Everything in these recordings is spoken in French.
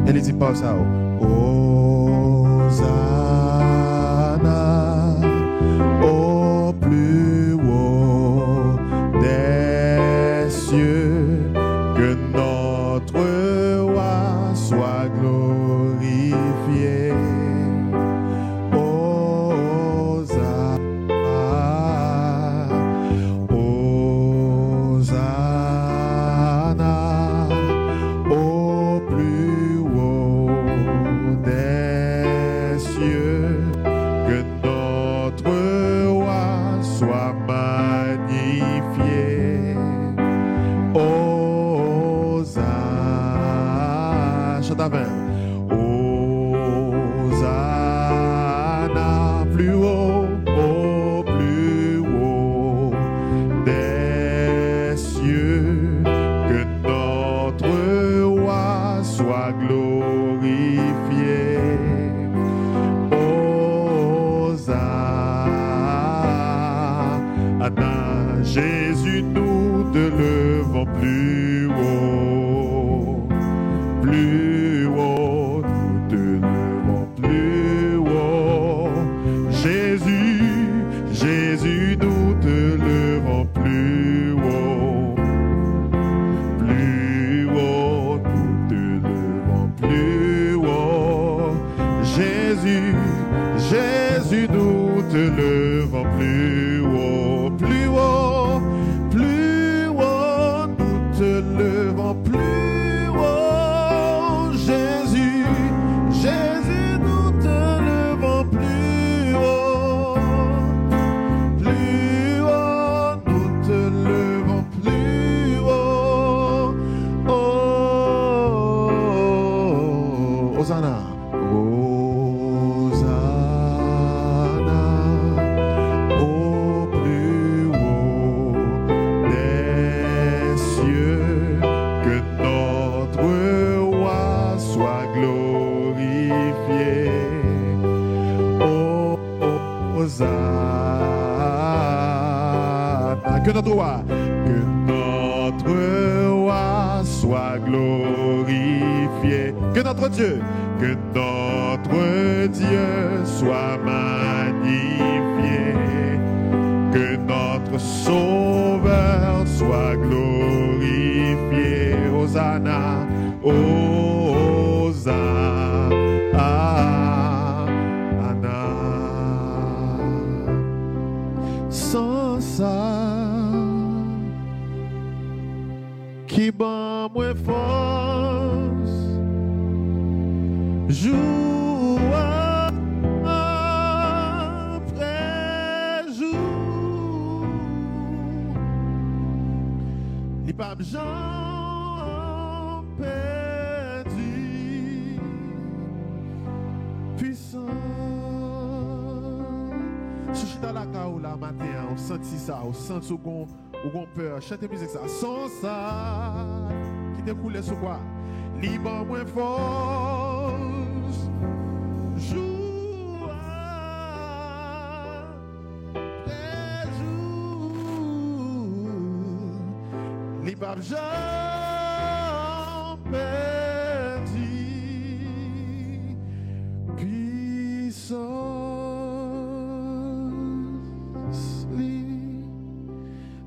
Elle dit pas ça. Hosanna au plus haut des cieux, que notre roi soit glorifié. Hosanna, plus haut, au plus haut des cieux, que notre roi soit glorifié. Hosanna, Jésus, nous te levons plus haut, plus haut, nous te levons plus haut. Jésus, Jésus, nous te levons plus haut, nous te levons plus haut. Jésus, Jésus, nous te levons plus haut, plus haut, plus haut, nous te levons plus haut. Jésus, Jésus, nous te levons plus haut, nous te levons plus haut. Oh, Hosanna, Hosanna au plus haut des cieux, que notre roi soit glorifié. Oh, Hosanna, que notre roi soit glorifié, que notre Dieu soit magnifié, que notre Sauveur soit glorifié. Hosanna, Hosanna. Sans ça, qui bat moins force, jour après jour, les papes Jean perdu, puissant. Si je suis dans la caou là matin, on sentit ça, on sent ou qu'on peur, chantez musique ça, sans ça, qui découle sur quoi? Libre moins force, jour après jour, les papes Jean perdu, puissance,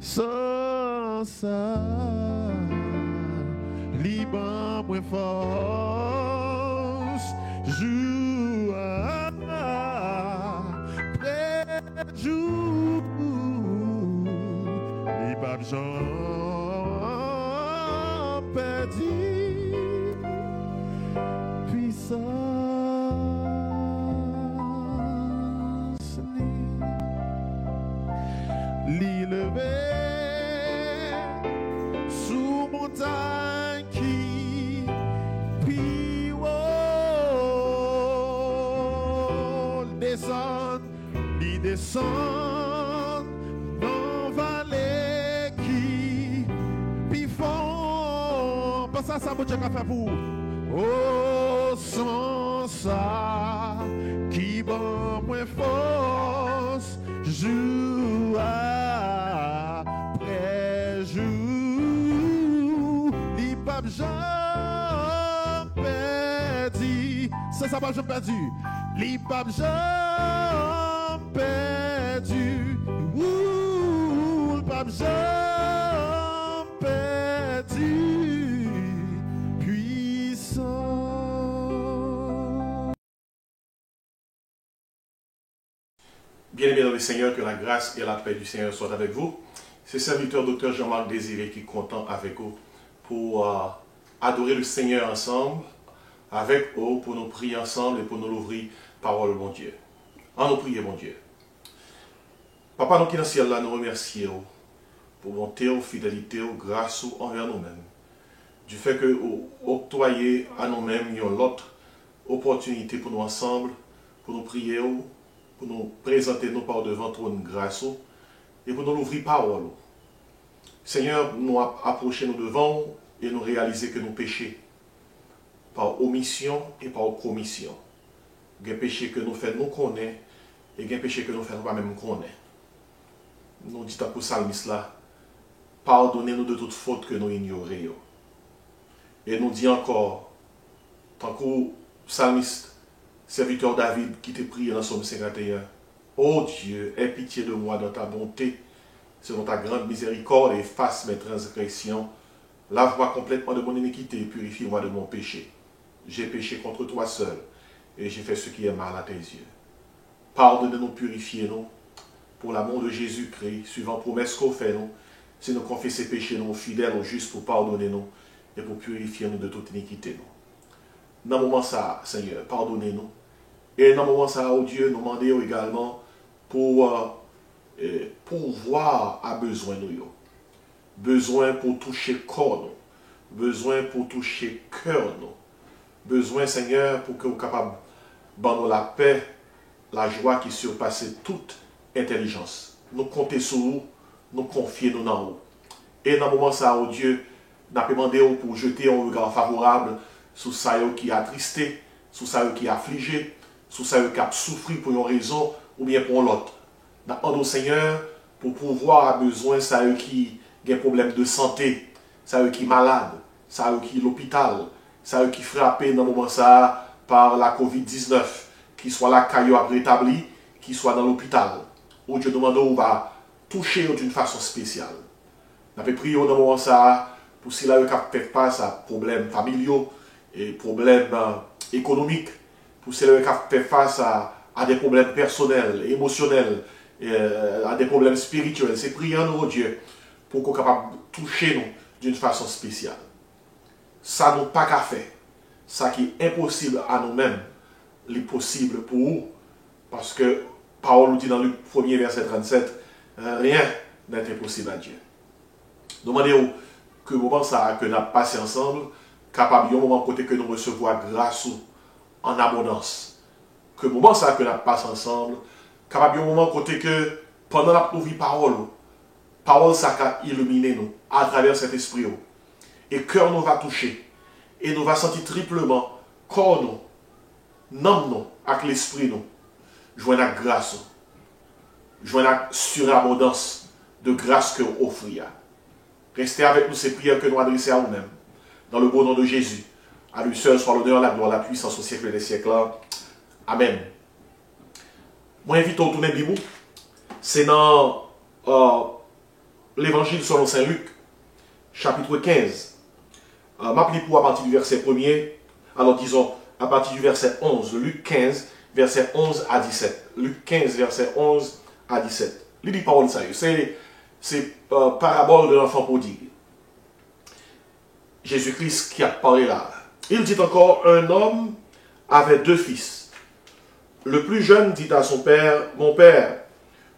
sans ça, libre moins force, jour après jour, les papes Jean perdu, puissance, l'élevé sous montagne qui puis descend dans vallée qui puis fond. Pas ça, mon Dieu qu'a fait pour. Oh, sans ça, qui bat moins force, jour après jour, les papes Jean perdu. ça pas jamais perdu. Li pas jamais perdu. Ouh, pas jamais perdu. Puissant. Bien-aimés dans le Seigneur, que la grâce et la paix du Seigneur soient avec vous. C'est serviteur Dr Jean-Marc Désiré qui est content avec vous pour adorer le Seigneur ensemble, avec vous, pour nous prier ensemble et pour nous l'ouvrir parole, mon Dieu. En nous prier, mon Dieu. Papa, nous qui dans le ciel là, nous remercions pour bonté, fidélité, grâce envers nous-mêmes. Du fait que vous octroyez à nous-mêmes une autre opportunité pour nous ensemble, pour nous prier, pour nous présenter nous par devant trône grâce et pour nous l'ouvrir parole. Seigneur, nous approcher nous devant et nous réaliser que nous péchons par omission et par commission. Il y a des péchés que nous faisons, nous connaissons, et il y a des péchés que nous faisons, pas même connaissons. Nous disons pour Salmis là, pardonnez-nous de toute faute que nous ignorions. Et nous dit encore, tant que Salmiste, serviteur David qui te prie dans Somme 51, ô Dieu, aie pitié de moi dans ta bonté, selon ta grande miséricorde, et efface mes transgressions. Lave-moi complètement de mon iniquité et purifie-moi de mon péché. J'ai péché contre toi seul, et j'ai fait ce qui est mal à tes yeux. Pardonne-nous, purifiez-nous, pour l'amour de Jésus-Christ, suivant promesse qu'on fait nous, si nous confessons péchés, nous fidèles au juste pour pardonner nous et pour purifier nous de toute iniquité. Nous. Dans le moment ça, Seigneur, pardonnez-nous. Et dans le moment ça, oh Dieu, nous demandons également pour pouvoir à besoin nous. Besoin pour toucher corps nous. Besoin pour toucher cœur nous. Besoin, Seigneur, pour que nous soyons capables de nous la paix, la joie qui surpasse toute intelligence. Nous comptons sur vous, nous confier nous dans vous. Et dans le moment ça, oh Dieu, nous avons demandé pour jeter un regard favorable sur ça qui est attristé, sur ça qui est affligé, sur ça qui a souffert pour une raison ou bien pour l'autre. Nous demandons au Seignur pour pouvoir à besoin ça qui a un problème de santé, ça qui est malade, ça qui est l'hôpital, ça qui est frappé dans le moment ça par la COVID-19, qui soit la caillou à rétabli, qui soit dans l'hôpital. Où Dieu demande où va toucher d'une façon spéciale. Nous avons prié dans le moment ça pour ceux qui ont fait face à des problèmes familiaux et problèmes économiques, pour ceux qui ont fait face à des problèmes personnels, émotionnels, à des problèmes spirituels. C'est prier en Dieu pour qu'on soit capable de toucher nous d'une façon spéciale. Ça nous pas qu'à faire. Ça qui est impossible à nous-mêmes, est possible pour nous. Parce que Paul nous dit dans le 1er verset 37, rien n'est impossible à Dieu. Demandez-vous que le moment ça que nous avons passé ensemble, capable de moment côté que nous recevons grâce en abondance. Que le moment ça que nous avons passé ensemble, capable de moment côté que pendant la parole ça a illuminé nous à travers cet esprit. Et cœur nous va toucher. Et nous va sentir triplement corps nous, nom nous, avec l'esprit nous. Joindre la grâce, joindre la surabondance de grâce que vous offrez. Restez avec nous ces prières que nous adressons à nous-mêmes. Dans le beau nom de Jésus. À lui seul soit l'honneur, la gloire, la puissance au siècle des siècles. Amen. Moi, invite au tourner Bibou. C'est dans l'évangile selon Saint Luc, chapitre 15. M'appelez pour à partir du verset 1er. Alors disons, à partir du verset 11. Luc 15, verset 11 à 17. Luc 15, verset 11 à 17. Il dit parole sérieux. C'est parabole de l'enfant prodigue. Jésus-Christ qui a parlé là. Il dit encore, un homme avait 2 fils. Le plus jeune dit à son père, mon père,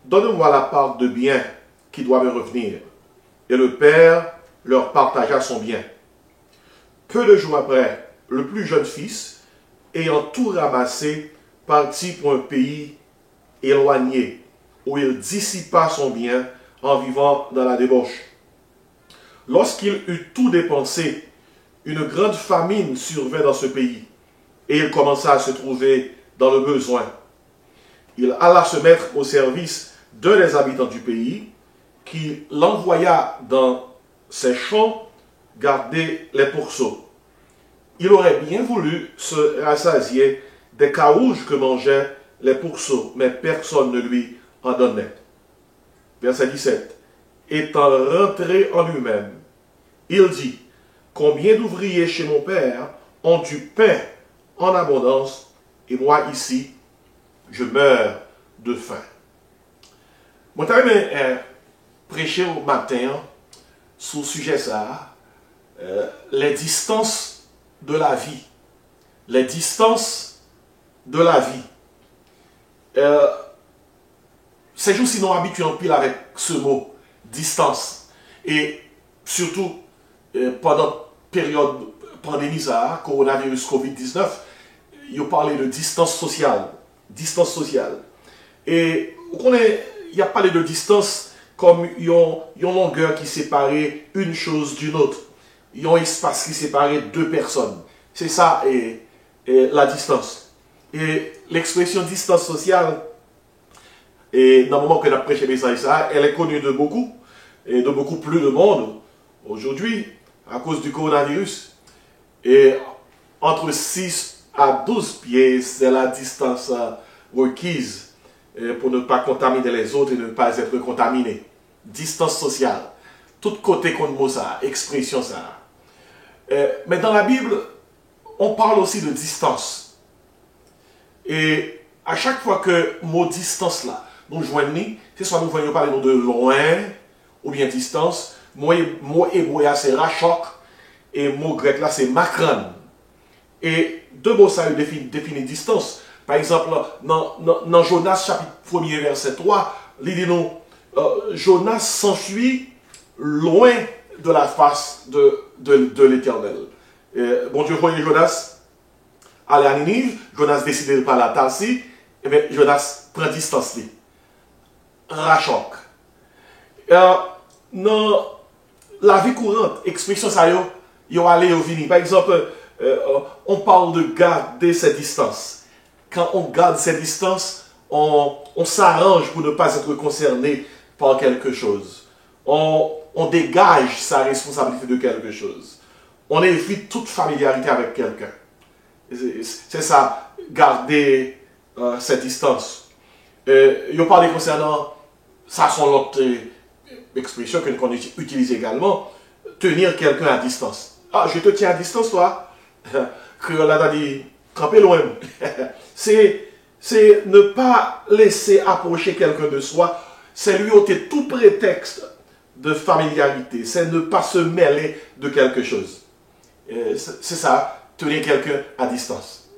donne-moi la part de bien qui doit me revenir. Et le père leur partagea son bien. Peu de jours après, le plus jeune fils, ayant tout ramassé, partit pour un pays éloigné, où il dissipa son bien en vivant dans la débauche. Lorsqu'il eut tout dépensé, une grande famine survint dans ce pays, et il commença à se trouver dans le besoin. Il alla se mettre au service d'un des habitants du pays, qui l'envoya dans ses champs garder les pourceaux. Il aurait bien voulu se rassasier des carouges que mangeaient les pourceaux, mais personne ne lui en donnait. Verset 17. Étant rentré en lui-même, il dit, combien d'ouvriers chez mon père ont du pain en abondance, et moi ici, je meurs de faim. Moi, je prêcher au matin sur le sujet ça, les distances de la vie. Les distances de la vie. Ces jours-ci, nous habitués en pile avec ce mot, distance. Et surtout, pendant la période pandémie, ça, coronavirus Covid-19, il parlait de distance sociale. Distance sociale. Et il y a parlé de distance comme une longueur qui séparait une chose d'une autre. Il y a un espace qui séparait deux personnes. C'est ça et la distance. Et l'expression distance sociale, et dans le moment que nous avons prêché les ça, elle est connue de beaucoup, et de beaucoup plus de monde aujourd'hui, à cause du coronavirus. Et entre 6 à 12 pieds, c'est la distance requise pour ne pas contaminer les autres et ne pas être contaminé. Distance sociale. Tout côté qu'on mot ça, expression ça. Mais dans la Bible, on parle aussi de distance. Et à chaque fois que mot distance là, nous joignons, c'est soit nous voyons parler de loin ou bien distance. Mot hébreu c'est rachok et mot grec là c'est makran. Et deux mots ça définit distance. Par exemple, dans Jonas chapitre 1er verset 3, il dit nous, Jonas s'enfuit loin de la face de l'Éternel. Bon Dieu voyait Jonas aller à Ninive, Jonas décide de parler à Tarsi, et bien Jonas prend distance. Rachok. Dans la vie courante, expression ça yo aller au vini. Par exemple, on parle de garder ses distances. Quand on garde ses distances, on s'arrange pour ne pas être concerné par quelque chose. On dégage sa responsabilité de quelque chose. On évite toute familiarité avec quelqu'un. C'est ça, garder cette distance. Je parle concernant, ça sont l'autre expression qu'on utilise également, tenir quelqu'un à distance. Ah, je te tiens à distance, toi. Créole a dit, camper loin. C'est ne pas laisser approcher quelqu'un de soi. C'est lui ôter tout prétexte de familiarité. C'est ne pas se mêler de quelque chose. C'est ça, tenir quelqu'un à distance.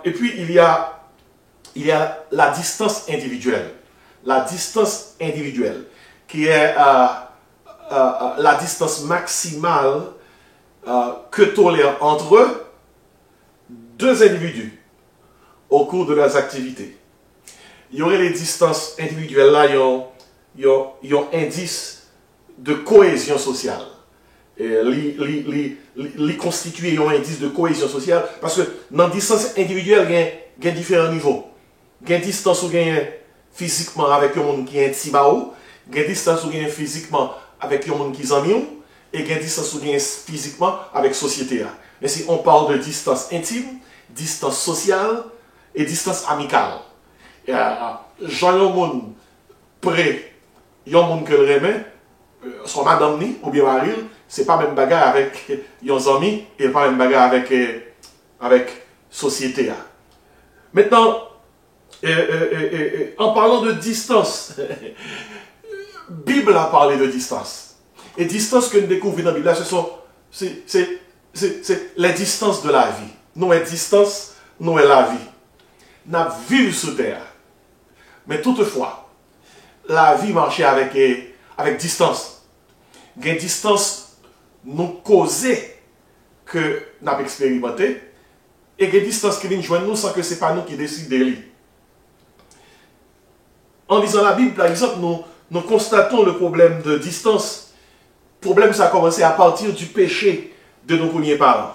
Et puis, il y a la distance individuelle. La distance individuelle, qui est la distance maximale que tolèrent entre eux deux individus au cours de leurs activités. Il y aurait les distances individuelles là, il y a un indice de cohésion sociale. Les constituer un indice de cohésion sociale parce que dans la distance individuelle, il y a différents niveaux. Il y a une distance où il y a physiquement avec un monde qui est intime à vous, il y a une distance où il y a physiquement avec un monde qui est ami, et il y a une distance où il y a physiquement avec la société. Mais si on parle de distance intime, distance sociale et distance amicale. J'ai un monde près, il y a un monde que le remet, soit madame ni ou bien mari, c'est pas même bagarre avec les amis et pas même bagarre avec société. Maintenant, en parlant de distance, Bible a parlé de distance. Et distance que nous découvrons dans la Bible, c'est les distances de la vie. Nous, les distances, nous, la vie. Nous vivons sur terre. Mais toutefois, la vie marchait avec distance. Il y a une distance nous causée que nous avons expérimenté et il y a une distance qui vient joindre nous sans que ce n'est pas nous qui décidons de lui. En lisant la Bible, par exemple, nous constatons le problème de distance. Le problème, ça a commencé à partir du péché de nos premiers parents.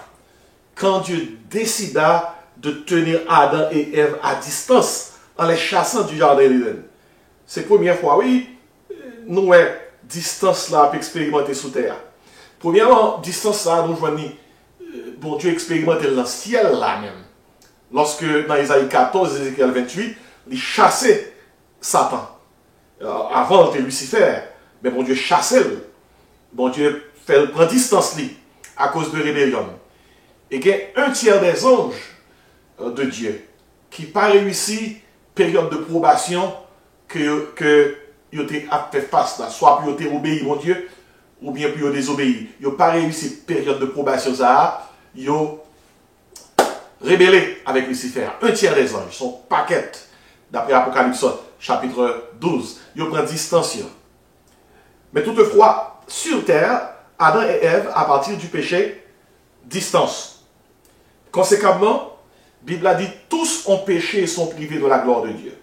Quand Dieu décida de tenir Adam et Ève à distance en les chassant du jardin d'Éden. C'est la première fois, oui, nous avons distance là pour expérimenter sous terre. Premièrement, distance là, nous voyons, bon Dieu expérimenté dans le ciel là même. lorsque dans Isaïe 14, Ézéchiel 28, il chassait Satan. Avant, c'était Lucifer, mais bon Dieu chassait le. Bon Dieu prend distance lui à cause de rébellion. Et qu'il y a un tiers des anges de Dieu qui pas réussi période de probation que ils ont fait face là, soit pour ils ont obéi mon Dieu, ou bien pour ils ont désobéi. Ils n'ont pas réussi période de probation ça, ils ont rébellé avec Lucifer. Un tiers des anges, son paquet, d'après Apocalypse chapitre 12, ils ont pris distance. Mais toutefois, sur terre, Adam et Ève, à partir du péché, distance. Conséquemment, la Bible a dit, tous ont péché et sont privés de la gloire de Dieu.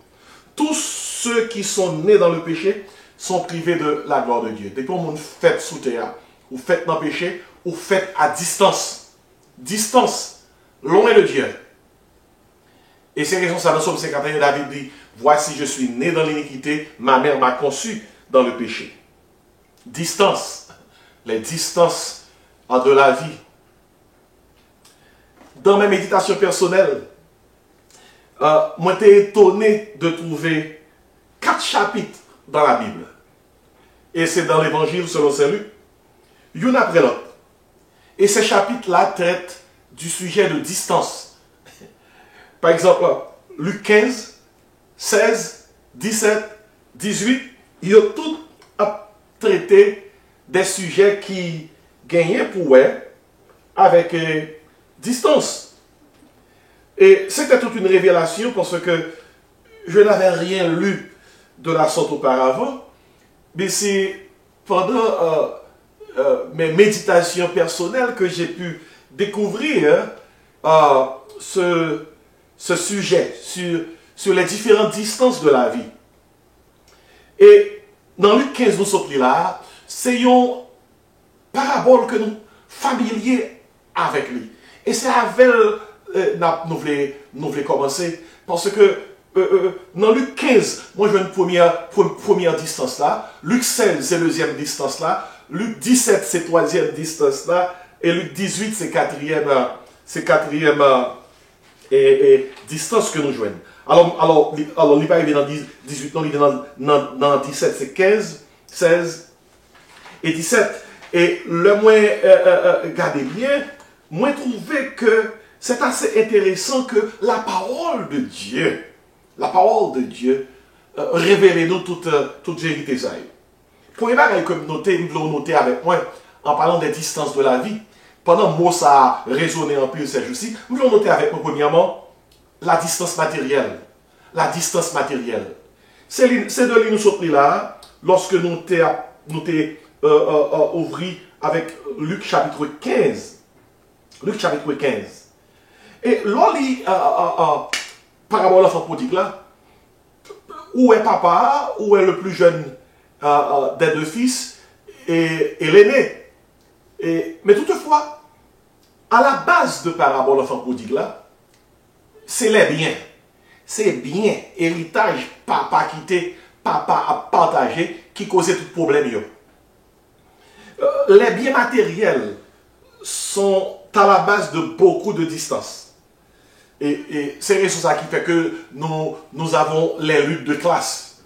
Tous ceux qui sont nés dans le péché sont privés de la gloire de Dieu. Depuis qu'on fait sous terre, ou fait dans le péché, ou fait à distance. Distance, loin de Dieu. Et c'est raison ça dans Somme 51, David dit, voici je suis né dans l'iniquité, ma mère m'a conçu dans le péché. Distance, les distances de la vie. Dans mes méditations personnelles, moi j'étais étonné de trouver 4 chapitres dans la Bible. Et c'est dans l'évangile selon Saint Luc, l'une après l'autre. Et ces chapitres-là traitent du sujet de distance. Par exemple, Luc 15, 16, 17, 18, ils ont tous traité des sujets qui gagnaient pour eux avec distance. Et c'était toute une révélation parce que je n'avais rien lu de la sorte auparavant, mais c'est pendant mes méditations personnelles que j'ai pu découvrir ce sujet sur les différentes distances de la vie. Et dans Luc 15, nous sommes là, c'est une parabole que nous familiers avec lui. Et c'est avec nous voulons commencer parce que dans Luc 15, moi je veux une première distance là, Luc 16 c'est deuxième distance là, Luc 17 c'est troisième distance là, et Luc 18 c'est quatrième distance que nous jouons. Alors il n'est pas arrivé dans 18, non, il est dans 17, c'est 15, 16 et 17. Et le moins, regardez bien, moi trouvé que c'est assez intéressant que la parole de Dieu révèle-nous toute vérité. Pour une chose que vous notez avec moi, en parlant des distances de la vie, pendant que ça a résonné en plus ces jours-ci, nous allons noter avec moi, premièrement, la distance matérielle. La distance matérielle. C'est de là nous sommes là, lorsque nous t'avons ouvert avec Luc chapitre 15. Luc chapitre 15. Et là, parabole l'enfant prodigue là, où est papa, où est le plus jeune des deux fils, et l'aîné. Mais toutefois, à la base de parabole l'enfant prodigue là, c'est les biens. C'est bien, héritage, papa quitté, papa a partagé, qui causait tout problème. Les biens matériels sont à la base de beaucoup de distance. Et c'est ça qui fait que nous avons les luttes de classe.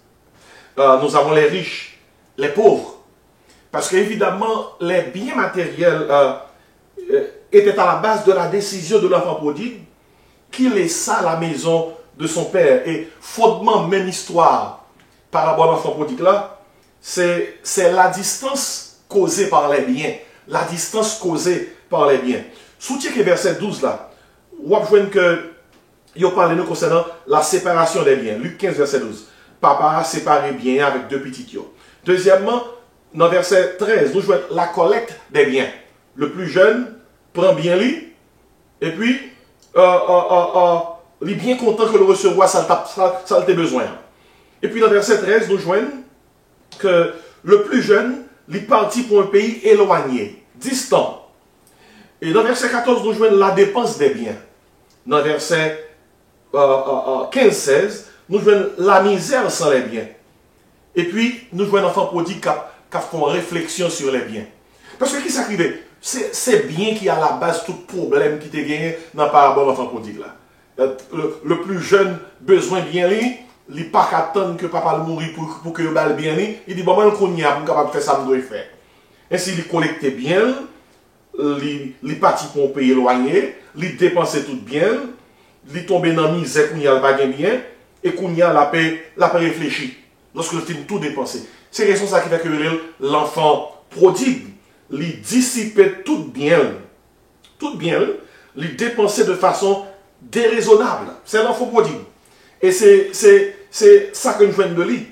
Nous avons les riches, les pauvres. Parce qu'évidemment, les biens matériels étaient à la base de la décision de l'enfant prodigue qui laissa la maison de son père. Et fondement, même histoire, par rapport à l'enfant prodigue là, c'est la distance causée par les biens. La distance causée par les biens. Soutien que verset 12 là, on va voir que il parle nous concernant la séparation des biens. Luc 15, verset 12. Papa a séparé bien avec deux petits yo. Deuxièmement, dans verset 13, nous jouons la collecte des biens. Le plus jeune prend bien lui, et puis il est bien content que le recevoir, ça a besoin. Et puis dans verset 13, nous joignons que le plus jeune, il est parti pour un pays éloigné, distant. Et dans verset 14, nous joignons la dépense des biens. Dans verset 15-16, nous joignons la misère sans les biens. Et puis, nous joignons l'enfant prodigue qui a fait une réflexion sur les biens. Parce que qui s'arrive? C'est bien qui a la base tout problème qui te gagné dans la parabole de l'enfant prodigue là. le plus jeune besoin bien lui, il pas attendre que papa le mourir pour que le balle bien lui. Il dit bon moi qu'on y a pour capable faire ça me doit faire. Ainsi il collectait bien, il parti pour un pays éloigné, il dépensait tout bien, il tombait dans la misère qu'on y a pas bien et qu'on y a la paix réfléchi lorsque le film tout dépensé. C'est raison ça qui fait que l'enfant prodigue, il dissipait tout bien, il dépensait de façon déraisonnable. C'est l'enfant prodigue. Et c'est ça que nous venons de lire.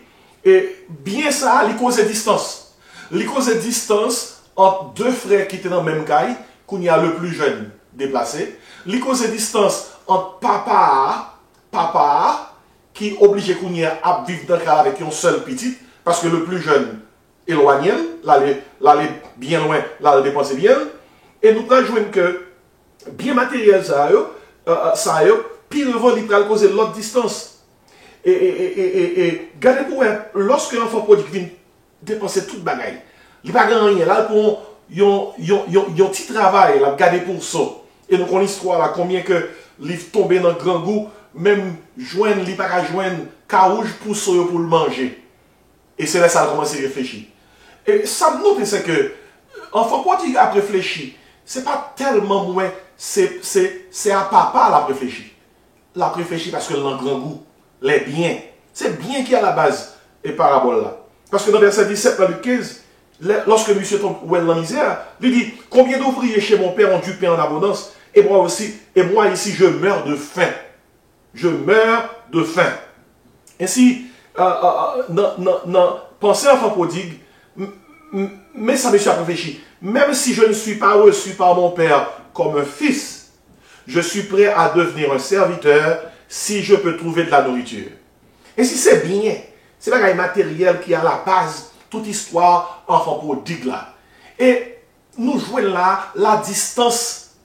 Et bien ça, il cause distance. Il cause distance entre deux frères qui étaient dans le même caille, qu'on y a le plus jeune déplacé. Il cause distance entre papa, qui est obligé qu'on y a à vivre dans le cas avec un seul petit, parce que le plus jeune éloigné, là, il bien loin, là, il dépense bien. Et nous allons jouer que bien matériel, puis le vent, il peut causer l'autre distance. Et gardez pour lorsque l'enfant prodigue vient dépenser toute bagaille, il n'y a pas rien là pour un petit travail, là, garder pour ça. Et nous connaissons l'histoire là, combien que livre tombé dans le grand goût, même joindre, il n'y a pas joindre carouge pour ça pour le manger. Et c'est là que ça a commencé à réfléchir. Et ça me note, c'est que l'enfant prodigue a réfléchi. Ce n'est pas tellement moins, c'est à papa l'a réfléchi. L'a réfléchi parce que dans le grand goût, les biens, c'est bien qui est à la base et parabole là. Parce que dans verset 17, dans le 15, lorsque monsieur tombe dans la misère, il dit, combien d'ouvriers chez mon père ont du pain en abondance, et moi aussi, et moi ici, je meurs de faim. Je meurs de faim. Ainsi, pensez enfant prodigue, mais ça me suis réfléchi. Même si je ne suis pas reçu par mon père comme un fils, je suis prêt à devenir un serviteur si je peux trouver de la nourriture. Et si c'est bien, c'est pas un matériel qui est à la base, toute histoire enfant prodigue là. Et nous jouons là la distance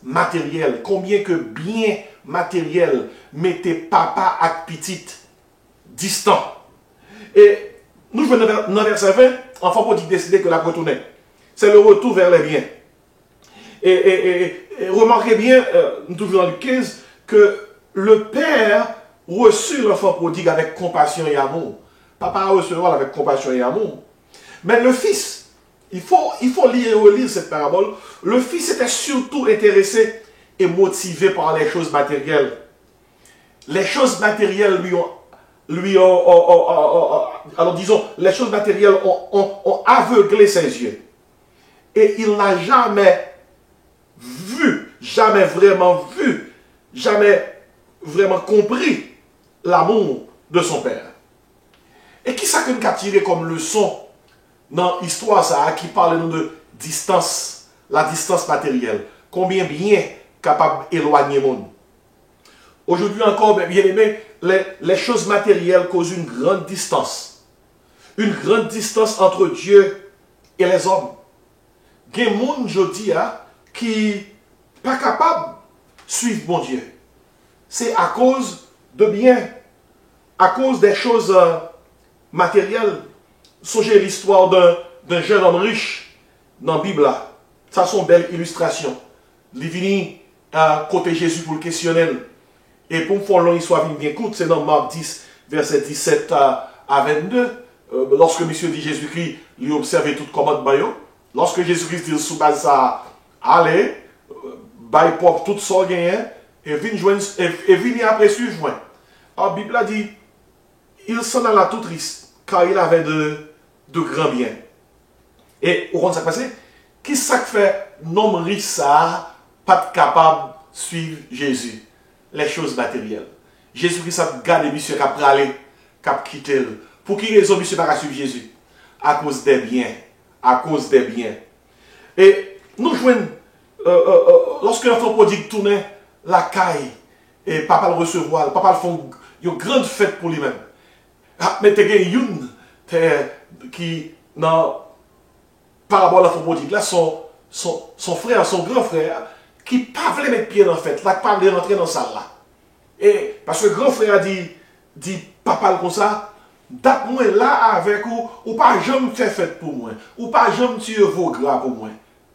matérielle. Combien que bien matériel mettez papa à petite distant. Et nous jouons dans verset 20, enfant prodigue décider que la retourner. C'est le retour vers les biens. Et remarquez bien, toujours dans le 15, que le père reçut l'enfant prodigue avec compassion et amour. Papa a reçu avec compassion et amour. Mais le fils, il faut lire et relire cette parabole. Le fils était surtout intéressé et motivé par les choses matérielles. Les choses matérielles alors disons, les choses matérielles ont aveuglé ses yeux. Et il n'a jamais vraiment compris l'amour de son père. Et qui ça qu'on a tiré comme leçon dans l'histoire ça qui parle nous de distance, la distance matérielle. Combien bien capable d'éloigner le monde. Aujourd'hui encore, bien aimé, les choses matérielles causent une grande distance. Une grande distance entre Dieu et les hommes. Il y a des gens aujourd'hui qui ne sont pas capables de suivre mon Dieu. C'est à cause de biens, à cause des choses matérielles. Songez l'histoire d'un jeune homme riche dans la Bible. Ça, c'est une belle illustration. Il vient à côté Jésus pour le questionner. Et pour me faire une histoire bien courte, c'est dans Marc 10, verset 17 à 22. Lorsque monsieur dit Jésus-Christ, lui observait toute commande baillot. Lorsque Jésus-Christ dit sous base ça, allez, baille propre tout ça gagne, et vini après suivre. La Bible a dit, il s'en alla tout triste, car il avait de grands biens. Et au ça passé, qui ça fait non riche ça, pas capable de suivre Jésus? Les choses matérielles. Jésus-Christ a gardé monsieur qui a pralé, qui a quitté. Pour qui raison monsieur n'a pas suivre Jésus? À cause des biens. À cause des biens. Et nous jouons, lorsque l'enfant prodigue tournait la caille, et papa le recevoir, papa le font une grande fête pour lui-même. Mais il y a une qui, dans la parabole de l'enfant prodigue, là, son frère, son grand frère, qui ne pas voulait mettre pied dans la fête, là, pas voulait rentrer dans la salle là. Et parce que le grand frère a dit papa comme ça, date moi là avec ou pas jamais faire fête pour moi, ou pas jamais tuer vos gras pour moi.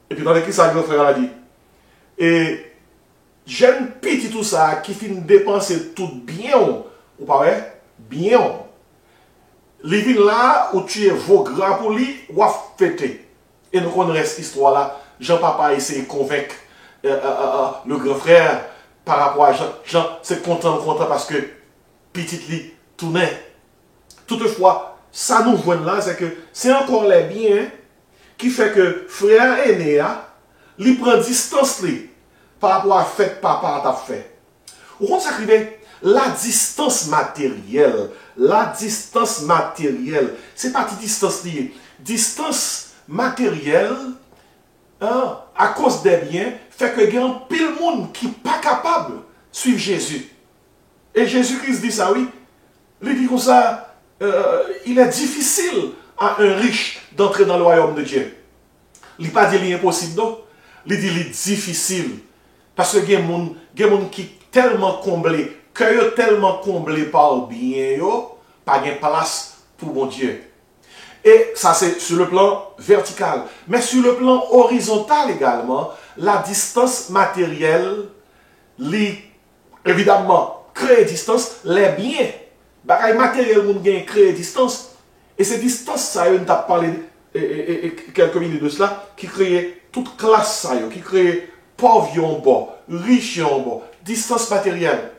Et puis dans l'équipe, ça, le grand frère a dit, et jeune petit tout ça, qui finit de dépenser tout bien, ou pas vrai? Bien. Les villes là où tu es vos gras pour lui, ou à fêter. Et nous connaissons cette histoire là. Jean-Papa essaie de convaincre le grand frère par rapport à Jean. Jean, c'est content parce que petit lui tournait. Toutefois, ça nous voit là, c'est que c'est encore les biens qui fait que frère aîné, il prend distance lui, par rapport à fait papa t'a fait. Vous comprenez la distance matérielle. La distance matérielle, c'est pas une distance liée. Distance matérielle, à cause des biens, fait que il y a un pile monde qui n'est pas capable de suivre Jésus. Et Jésus-Christ dit ça, oui. Il dit comme ça, il est difficile à un riche d'entrer dans le royaume de Dieu. Il n'a pas dit qu'il est impossible, non. Il dit qu'il est difficile. Parce que il y a des gens qui sont tellement comblés, que tellement comblés par le bien, pas de place pour mon Dieu. Et ça, c'est sur le plan vertical. Mais sur le plan horizontal également, la distance matérielle, évidemment, crée distance, les biens, bagaille matériel, moun gen crée distance. Et ces distances, ça, on t'a parlé quelques minutes de cela, qui crée toute classe, ça, qui crée pauvre en bas, riche en bas, distance matérielle.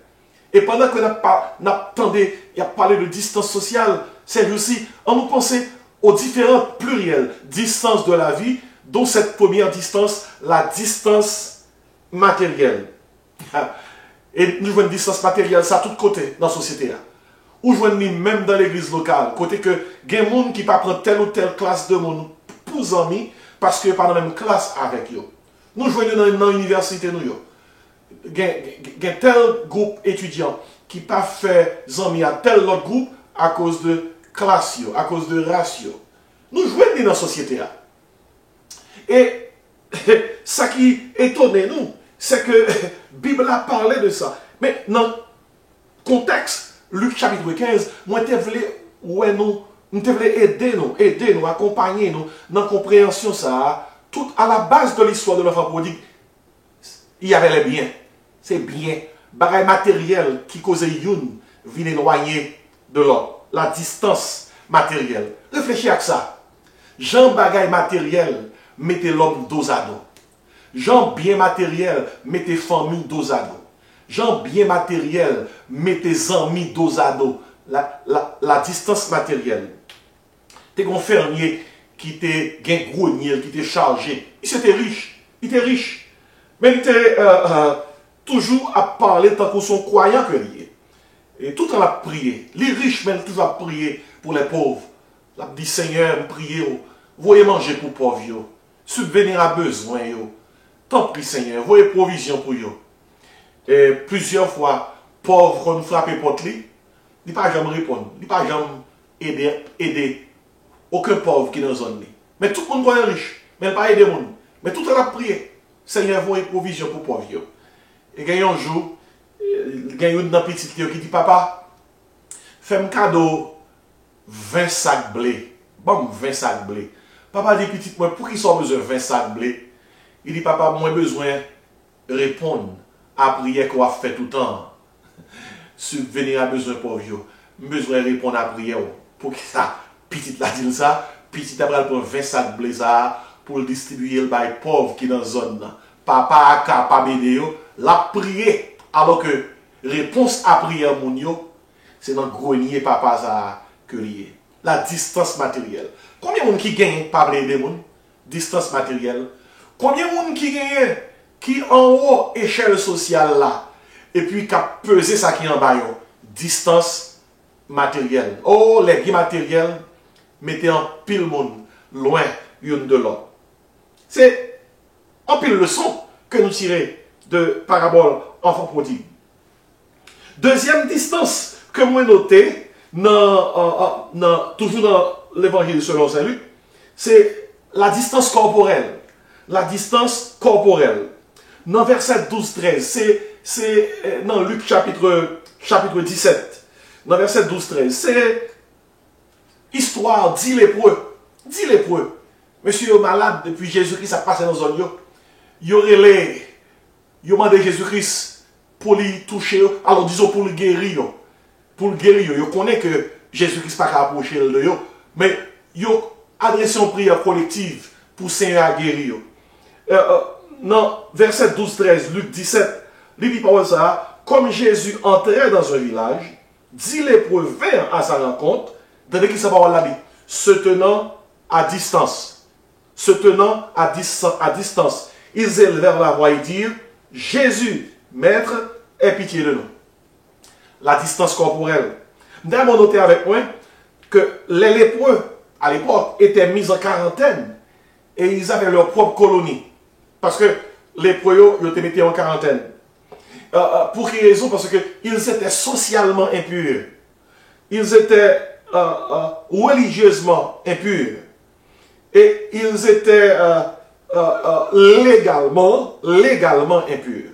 Et pendant que nous attendait, il a parlé de distance sociale, c'est aussi, on nous pensait aux différentes pluriels, distances de la vie, dont cette première distance, la distance matérielle. Et nous jouons une distance matérielle, ça à tous côtés dans la société. Ou jouons même dans l'église locale, côté que il y a des gens qui ne prennent pas telle ou telle classe de monde pour amis, parce que pas dans la même classe avec eux. Nous jouons dans l'université, il y a tel groupe étudiant qui n'a pas fait amis à tel autre groupe à cause de classe, à cause de race. Nous jouons dans la société. Et ce qui étonne nous, c'est que la Bible a parlé de ça. Mais dans le contexte, Luc chapitre 15, moi je voulais aider nous, accompagner nous dans la compréhension ça. Tout à la base de l'histoire de l'enfant prodigue, il y avait les biens. C'est bien. Bagaille matériel qui causait une vie éloignée de l'autre. La distance matérielle. Réfléchis à ça. Jean bagaille matériel mettez l'homme dos à dos. Jean bien matériel mettez famille dos à dos. Jean bien matériel mettez amis dos à dos. La distance matérielle. T'es un fermier qui était grognier, qui était chargé. Il était riche. Il était riche. Mais il était toujours à parler tant qu'on sont croyants que lié. Et tout en la prié. Les riches même toujours à prier pour les pauvres. La dit Seigneur, priez, voyez manger pour pauvres, subvenir à besoin. Tant pis Seigneur, voyez provision pour eux. Et plusieurs fois, pauvres nous frappent porte lui, il n'a pas jamais répondre, il n'a pas jamais aider aucun pauvre qui est dans la zone. Mais tout le monde est riche, mais il n'a pas aidé le monde. Mais tout en la prié. Seigneur, voyez provision pour pauvres. Et il y a un jour, il y a une petite qui dit, papa, fais-moi cadeau 20 sacs blé. Bon, 20 sacs blé. Papa dit, petit, moi, pour qui sont besoin de 20 sacs blé? Il dit, papa, moi, besoin de répondre à la prière qu'on a fait tout le temps. Subvenir à besoin pour vous. Besoin de répondre à la prière. Pour qui ça? Petit la dit ça. Petit après, pour 20 sacs blé ça pour le distribuer le bail pauvre qui est dans la zone. Papa a capable d'aider. La prière. Alors que réponse à prière, c'est dans le grenier papa ça que lié. La distance matérielle. Combien de gens qui gagnent par les démons? Distance matérielle. Combien de gens qui gagnent qui en haut échelle sociale là et puis qui a pesé ça qui en bas? Distance matérielle. Oh, les biens matériels mettez en pile monde loin une de l'autre. C'est en pile leçon que nous tirons de parabole enfant prodigue. Deuxième distance que moi noté toujours dans l'évangile selon Saint Luc, c'est la distance corporelle. La distance corporelle. Dans verset 12-13, c'est dans Luc chapitre 17, dans verset 12-13, c'est histoire 10 lépreux. 10 lépreux. Monsieur est malade depuis Jésus-Christ a passé dans zone. Il y aurait ils ont demandé Jésus-Christ pour lui toucher, alors disons pour le guérir. Pour le guérir, ils connaissent que Jésus-Christ n'a pas approché de eux, mais ils ont adressé une prière collective pour Seigneur à guérir. Dans verset 12-13, Luc 17, il dit par ça, comme Jésus entrait dans un village, 10 lépreux vinrent à sa rencontre, dans qui sa parole là dit, se tenant à distance. Se tenant à distance. Ils élevèrent la voix et dirent, Jésus, Maître, aie pitié de nous. La distance corporelle. Nous avons noté avec moi que les lépreux, à l'époque, étaient mis en quarantaine et ils avaient leur propre colonie. Parce que les lépreux, ils étaient mis en quarantaine. Pour quelle raison? Parce qu'ils étaient socialement impurs. Ils étaient religieusement impurs. Et ils étaient légalement impurs.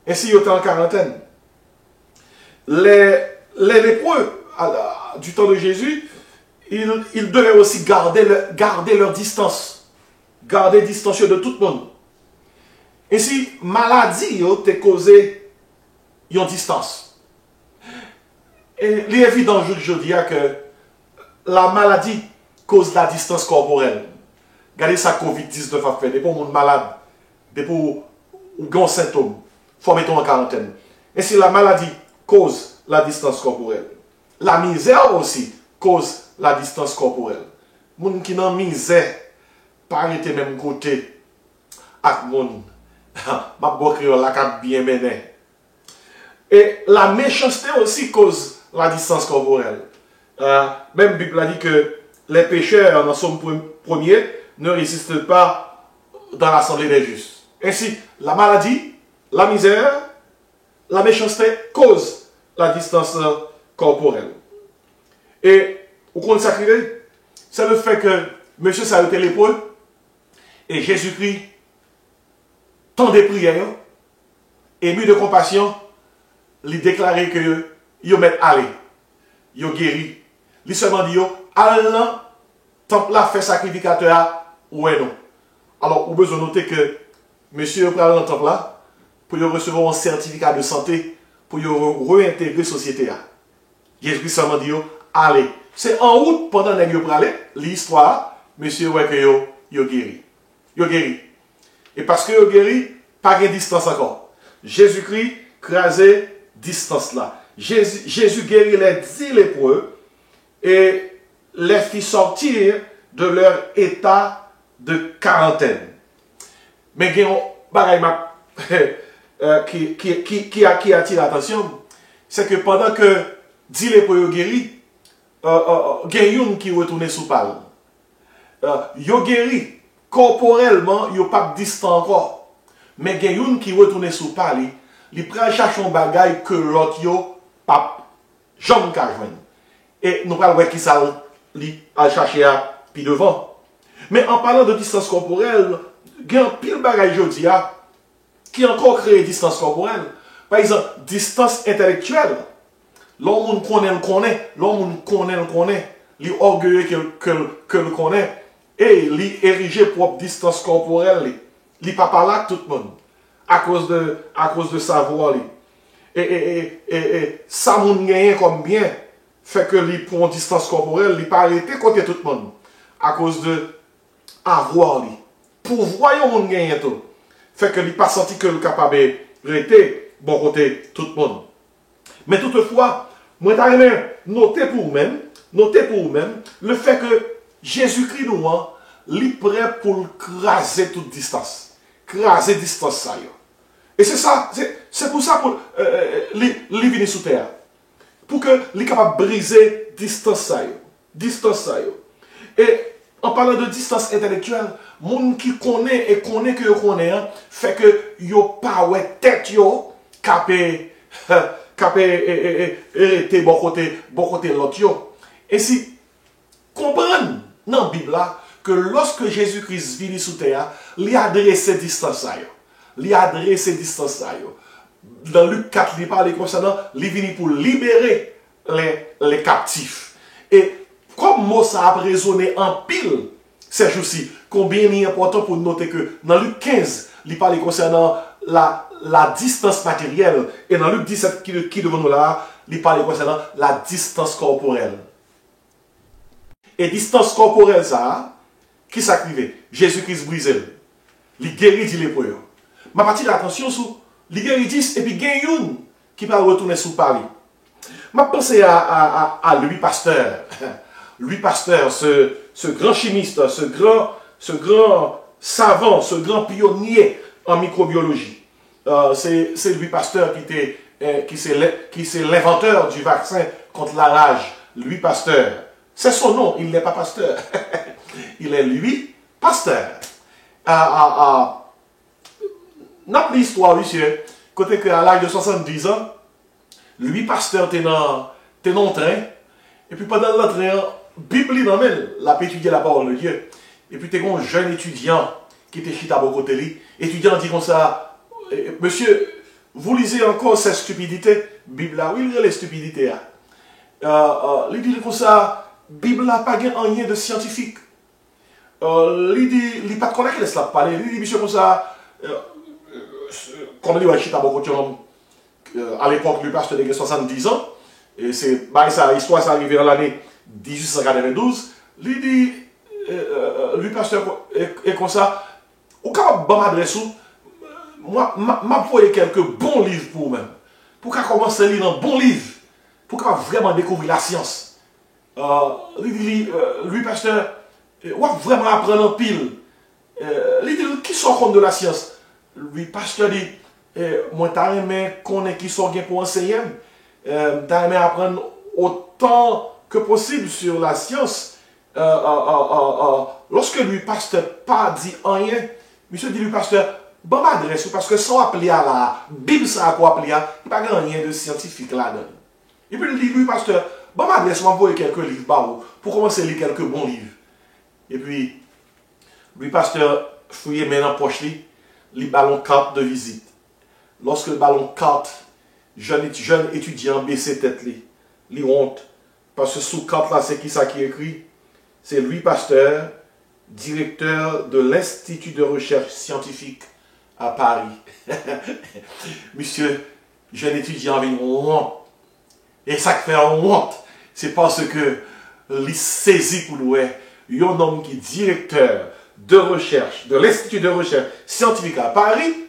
Ainsi, ils étaient en quarantaine. Les lépreux, du temps de Jésus, ils devaient aussi garder leur distance. Garder distancieux de tout le monde. Ainsi, maladie est causée en distance. Et il est évident, je dis que la maladie cause la distance corporelle. Regardez ça, COVID-19 a fait. Des pour monde malade, des pour grands symptômes, il faut mettre en quarantaine. Ainsi, la maladie cause la distance corporelle. La misère aussi cause la distance corporelle. Les gens qui n'ont misère, pas arrêter même côté avec les gens. Ma bonne créole la cap bien mené. Et la méchanceté aussi cause la distance corporelle. Même la Bible a dit que les pécheurs, dans son premier, ne résistent pas dans l'assemblée des justes. Ainsi, la maladie, la misère, la méchanceté causent la distance corporelle. Et au compte sacré, c'est le fait que monsieur ça a été lépreux et Jésus-Christ tant de prières, ému de compassion, lui déclarer que il met aller, il guéri. Il seulement dit allons temple là fait sacrificateur ouais non. Alors on besoin noter que monsieur prend dans le temple là pour recevoir un certificat de santé pour réintégrer la société là. Jésus seulement dit allez. C'est en route pendant que vous aller l'histoire monsieur ouais que yo guéri. Yo guéri. Et parce que vous guéri, pas de distance encore. Jésus-Christ crasé distance là. Jésus guérit les 10 lépreux et les fit sortir de leur état de quarantaine. Mais il y a un bagage qui attire l'attention, c'est que pendant que 10 lépreux guéris, il y a un qui retourne sous pal. Yo guéri. Corporellement, il n'y a pas de distance encore. Mais il y a une qui retourne sous pali, il prend chercher un bagage que l'autre n'a pas jamais joindre. Et nous allons voir qui ça a cherché à puis devant. Mais en parlant de distance corporelle, il y a un pile bagage aujourd'hui qui encore crée distance corporelle. Par exemple, distance intellectuelle. L'homme connaît, l'homme connaît, il est orgueilleux que le connaît. Et il érige propre distance corporelle. Il ne pas parler à tout le monde. À cause de sa voix. Et ça m'a gagné comme bien. Fait que il prend distance corporelle. Il ne pas arrêter côté tout le monde. À cause de avoir. Pour voir mon gagné tout. Fait que il n'a pas senti que le capable de rester bon côté tout le monde. Mais toutefois, moi j'ai noté pour vous-même le fait que Jésus-Christ nous est prêt pour craser toute distance. Craser distance ça. Et c'est ça, c'est pour ça pour lui venir sous terre. Pour que lui capable de briser distance ça. Distance ça. Et en parlant de distance intellectuelle, monde qui connaît et connaît que connaît fait que yo pas ouais tête yo capé et bon côté l'autre yo. Et si comprendre dans la Bible là, que lorsque Jésus-Christ vient sous terre, il a adressé distance. Il a adressé distance. Dans Luc 4, il parle concernant, il vient pour libérer les captifs. Et comme mot ça a résonné en pile, ces jours-ci. Combien il est important pour noter que dans Luc 15, il parle concernant la distance matérielle. Et dans Luc 17, qui est devant nous là, il parle concernant la distance corporelle. Et distance corporelle, ça, qui s'activait? Jésus-Christ brisé. Il guérit les lépreux. Ma partie d'attention sur les guérit et puis il y a une qui va retourner sur Paris. Je pense à Louis Pasteur. Louis Pasteur, ce grand chimiste, ce grand savant, ce grand pionnier en microbiologie. C'est Louis Pasteur qui c'est l'inventeur du vaccin contre la rage. Louis Pasteur. C'est son nom, il n'est pas Pasteur. Il est Louis Pasteur. Notre l'histoire, monsieur, côté qu'à l'âge de 70 ans, Louis Pasteur était dans le train, et puis pendant le train, Bible dans la étudier la parole de Dieu. Et puis, tu as un jeune étudiant qui était chita à côté de lui. L'étudiant dit comme ça, monsieur, vous lisez encore cette stupidité? Bible là, oui, il y a les stupidités. Il dit comme ça, Bible n'a pas rien de scientifique. Il dit, il n'a pas de connaître, il laisse la parler. Il dit, monsieur, comme ça, comme il dit, chita à côté à l'époque, le pasteur avait 70 ans. Et c'est, l'histoire s'est arrivée en l'année 1892. Il dit, lui pasteur est comme ça, au cas où m'adresse, moi, m'envoyer quelques bons livres pour vous-même. Pour qu'on commence à lire un bon livre. Pour qu'on vraiment découvrir la science. Lui pasteur, on va vraiment apprendre en pile. Il dit, qui sort compte de la science? Lui pasteur dit, moi, t'as aimé connaître qui sort pour enseigner. T'as aimé apprendre autant que possible sur la science. Lorsque lui pasteur pas dit rien, monsieur dit lui pasteur, bon m'adresse, parce que sans appeler à la Bible, ça a quoi appeler à, il n'y a pas rien de scientifique là-dedans. Et puis il dit lui pasteur, bon m'adresse, m'envoyer quelques livres par où, pour commencer à lire quelques bons livres. Et puis, lui pasteur fouillait maintenant poche lui, les ballons carte de visite. Lorsque le ballon carte, jeune étudiant baissait tête li honte, parce que sous carte là, c'est qui ça qui écrit? C'est Louis Pasteur, directeur de l'Institut de recherche scientifique à Paris. Monsieur, jeune étudiant avec une honte. Et ça qui fait honte, c'est parce que il saisit pour nous, un homme qui est directeur de recherche, de l'Institut de recherche scientifique à Paris,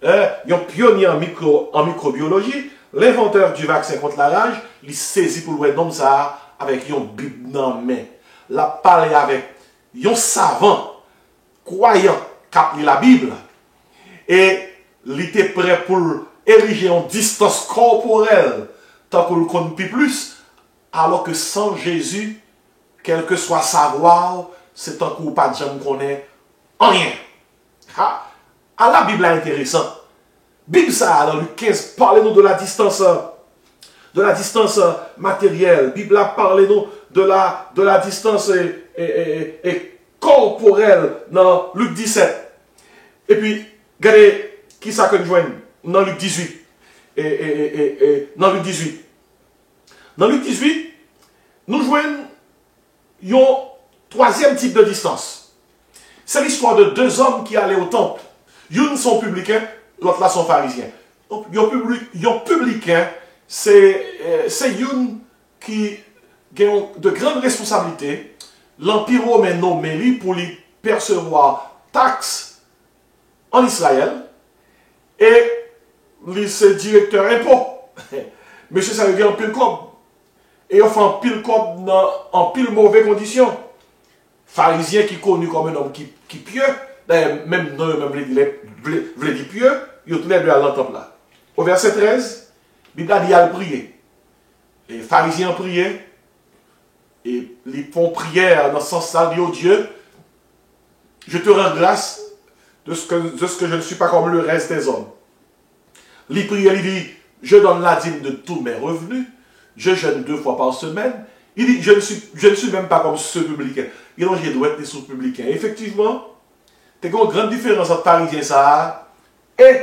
un pionnier en microbiologie, l'inventeur du vaccin contre la rage, il saisit pour nous, un homme ça, avec une Bible dans la main. La parler avec un savant, croyant, qui a la Bible, et il était prêt pour ériger en distance corporelle, tant qu'on ne connaît plus, alors que sans Jésus, quel que soit savoir, c'est tant qu'on pas de gens connaît rien. À la Bible est intéressant. Bible ça, dans Luc 15, parlez-nous de la distance matérielle. Bible a parlé-nous de la distance corporelle dans Luc 17. Et puis, regardez qui ça que nous joignons dans Luc 18. Dans Luc 18. Dans Luc 18, nous joignons un troisième type de distance. C'est l'histoire de deux hommes qui allaient au temple. Ils sont publicains, l'autre là sont pharisiens. Un publicain, c'est une qui a de grandes responsabilités. L'Empire romain nommé lui pour lui percevoir taxes en Israël. Et lui, c'est directeur impôt. Monsieur, ça veut dire en pile cob. Et on fait en pile cob en pile mauvaise condition. Pharisien qui est connu comme un homme qui pieux. D'ailleurs, même nous, voulait dire pieux, ils ont tous les deux à l'entendre là. Au verset 13, la Bible a dit à prier. Et les pharisiens priaient. Et ils font prière dans ce sens-là, dit au Dieu, je te rends grâce de ce que je ne suis pas comme le reste des hommes. Il prie, il dit, je donne la dîme de tous mes revenus, je jeûne 2 fois par semaine. Il dit, je ne suis même pas comme ce publicain. Il dit, je dois être sous publicain. Effectivement, il y a une grande différence entre pharisien ça et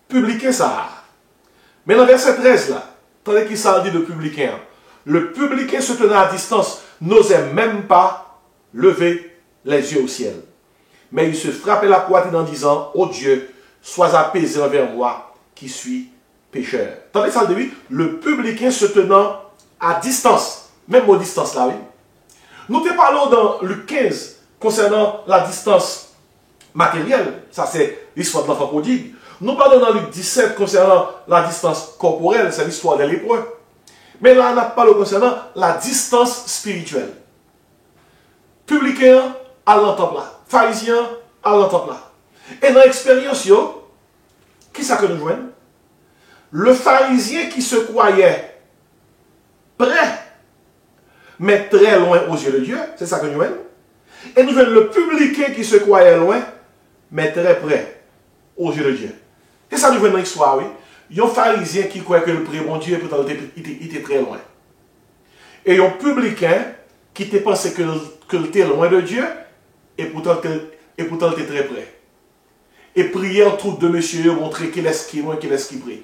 publicain ça. Mais dans le verset 13 là, tandis qu'il s'en dit de publicain, le publicain se tenant à distance n'osait même pas lever les yeux au ciel. Mais il se frappait la poitrine en disant, ô Dieu, sois apaisé envers moi, qui suis pécheur. Tandis ça de lui, le publicain se tenant à distance, même aux distances là, oui. Nous te parlons dans Luc 15 concernant la distance matérielle, ça c'est l'histoire de l'enfant prodigue. Nous parlons dans Luc 17 concernant la distance corporelle, c'est l'histoire des lépreux. Mais là, on a parlé concernant la distance spirituelle. Publicain à l'entente là, pharisien à l'entente là. Et dans l'expérience, qui ça que nous joignons? Le pharisien qui se croyait prêt, mais très loin aux yeux de Dieu, c'est ça que nous joignons. Et nous joignons le publicain qui se croyait loin, mais très près aux yeux de Dieu. Et ça nous joignons dans l'histoire, oui. Il y a un pharisien qui croyait que le prix bon Dieu, et pourtant il était très loin. Et il y a un publicain qui te pensait que il était loin de Dieu, et pourtant il était très près. Et prière toutes de monsieur montrer qu'il est qui loin, qu'il est qui prie.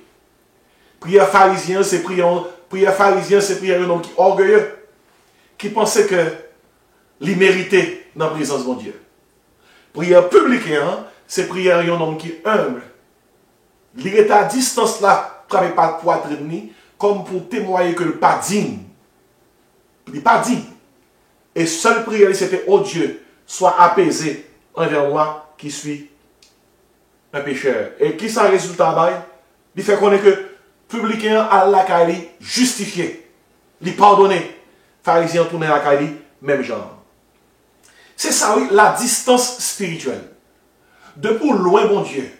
Prière pharisien, c'est prière un homme qui orgueilleux, qui pensait que il méritait dans la présence de Dieu. Prière publicain, c'est prière un homme qui est humble. Il est à distance là, travaille pas de poitrine, comme pour témoigner que le pas digne. Il n'est pas digne. Et seule prière, c'était, oh Dieu, sois apaisé envers moi qui suis un pécheur. Et qui ça résultat bail? Il fait connaître que publicain à la Kali justifié. Il pardonné. Pharisien tourné à la Kali, même genre. C'est ça, oui, la distance spirituelle. Depuis loin, mon Dieu.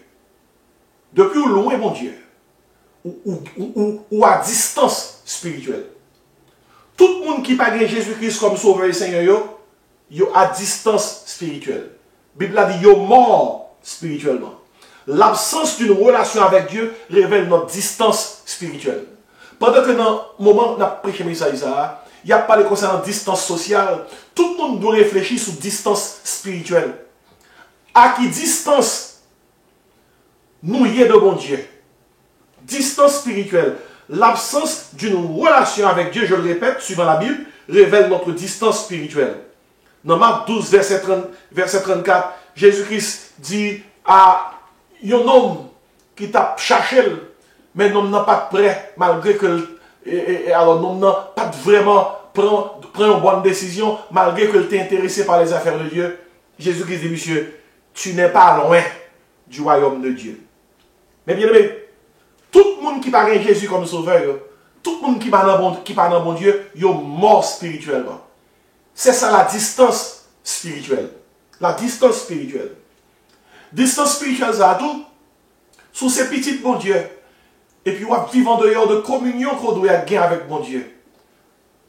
Depuis loin, mon Dieu. Ou à distance spirituelle. Tout le monde qui n'a pas Jésus-Christ comme sauveur et Seigneur, yo à distance spirituelle. La Bible a dit yo mort spirituellement. L'absence d'une relation avec Dieu révèle notre distance spirituelle. Pendant que dans le moment où on a prêché le message, il n'y a pas de concernant distance sociale. Tout le monde doit réfléchir sur distance spirituelle. À qui distance nous y est de bon Dieu? Distance spirituelle. L'absence d'une relation avec Dieu, je le répète, suivant la Bible, révèle notre distance spirituelle. Dans Marc 12, verset 34, Jésus-Christ dit à un homme qui t'a cherché, mais l'homme n'a pas de prêt, malgré que alors l'homme n'a pas vraiment prend une bonne décision, malgré qu'il t'est intéressé par les affaires de Dieu. Jésus-Christ dit, monsieur, tu n'es pas loin du royaume de Dieu. Mais bien aimé, tout le monde qui parle Jésus comme sauveur, tout le monde qui parle dans bon Dieu, il est mort spirituellement. C'est ça la distance spirituelle. La distance spirituelle. Distance spirituelle, ça a tout. Sous ces petites bon Dieu. Et puis, on va vivre en dehors de communion qu'on doit gagner avec bon Dieu.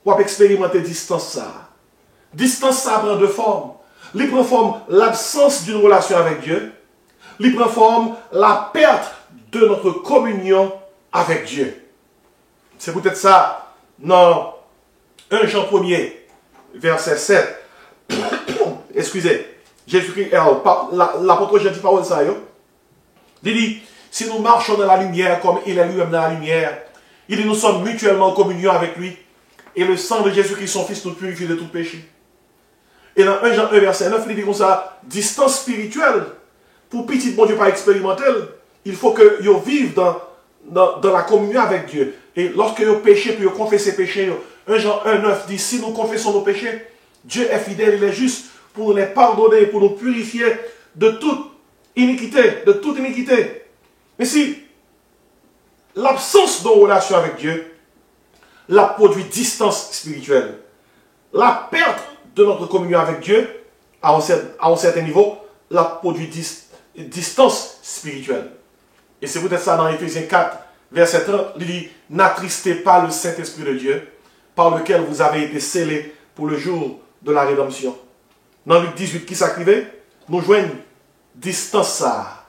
On va expérimenter distance ça. Distance ça prend deux formes. Il prend forme l'absence d'une relation avec Dieu. Il prend forme la perte de notre communion avec Dieu. C'est peut-être ça dans 1 Jean 1er, verset 7. Excusez, Jésus-Christ, l'apôtre Jean dit parole ça. Il dit, si nous marchons dans la lumière comme il est lui-même dans la lumière, il dit, nous sommes mutuellement en communion avec lui. Et le sang de Jésus-Christ, son Fils, nous purifie de tout péché. Et dans 1 Jean 1, verset 9, il dit comme ça, distance spirituelle, pour petit bon Dieu pas expérimenter, il faut que vous viviez dans la communion avec Dieu. Et lorsque vous péchez, puis vous confessez ses péchés, 1 Jean 1, 9 dit, si nous confessons nos péchés, Dieu est fidèle, il est juste pour nous les pardonner, pour nous purifier de toute iniquité, Mais si l'absence de relation avec Dieu, la produit distance spirituelle. La perte de notre communion avec Dieu, à un certain niveau, la produit distance spirituelle. Et c'est peut-être ça dans Éphésiens 4, verset 30, il dit, n'attristez pas le Saint-Esprit de Dieu, par lequel vous avez été scellés pour le jour de la rédemption. Dans Luc 18, qui s'écrivait, nous joignons distance ça.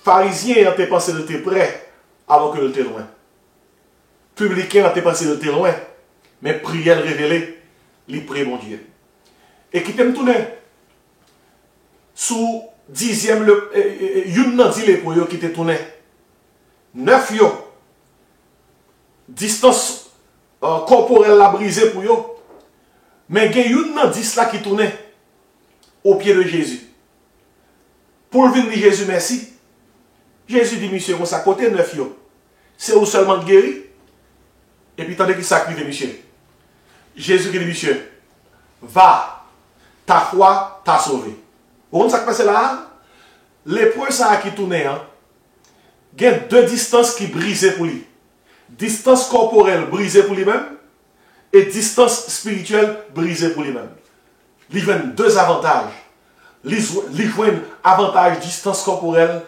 Pharisien a pensé de t'être près, alors que de t'être loin. Publicain a pensé de t'être loin, mais prière révélée, il prie mon Dieu. Et qui t'aime tourner sous 10e, une nan dit pour yo qui te tourné. 9 yo. Distance corporelle la brisée pour yo. Mais il y a une dans 10 là qui tournait au pied de Jésus. Pour venir dire Jésus merci. Jésus dit, monsieur, on s'à côté 9 yo. C'est où seulement de guéri. Et puis, tandis qu'il s'active, monsieur. Jésus dit, monsieur, va, ta foi t'a sauvé. Vous voyez ce qui passe là? L'épreuve ça qui tournait, hein? Il y a deux distances qui brisaient pour lui. Distance corporelle brisée pour lui-même et distance spirituelle brisée pour lui-même. Il y a deux avantages. Il y a un avantage distance corporelle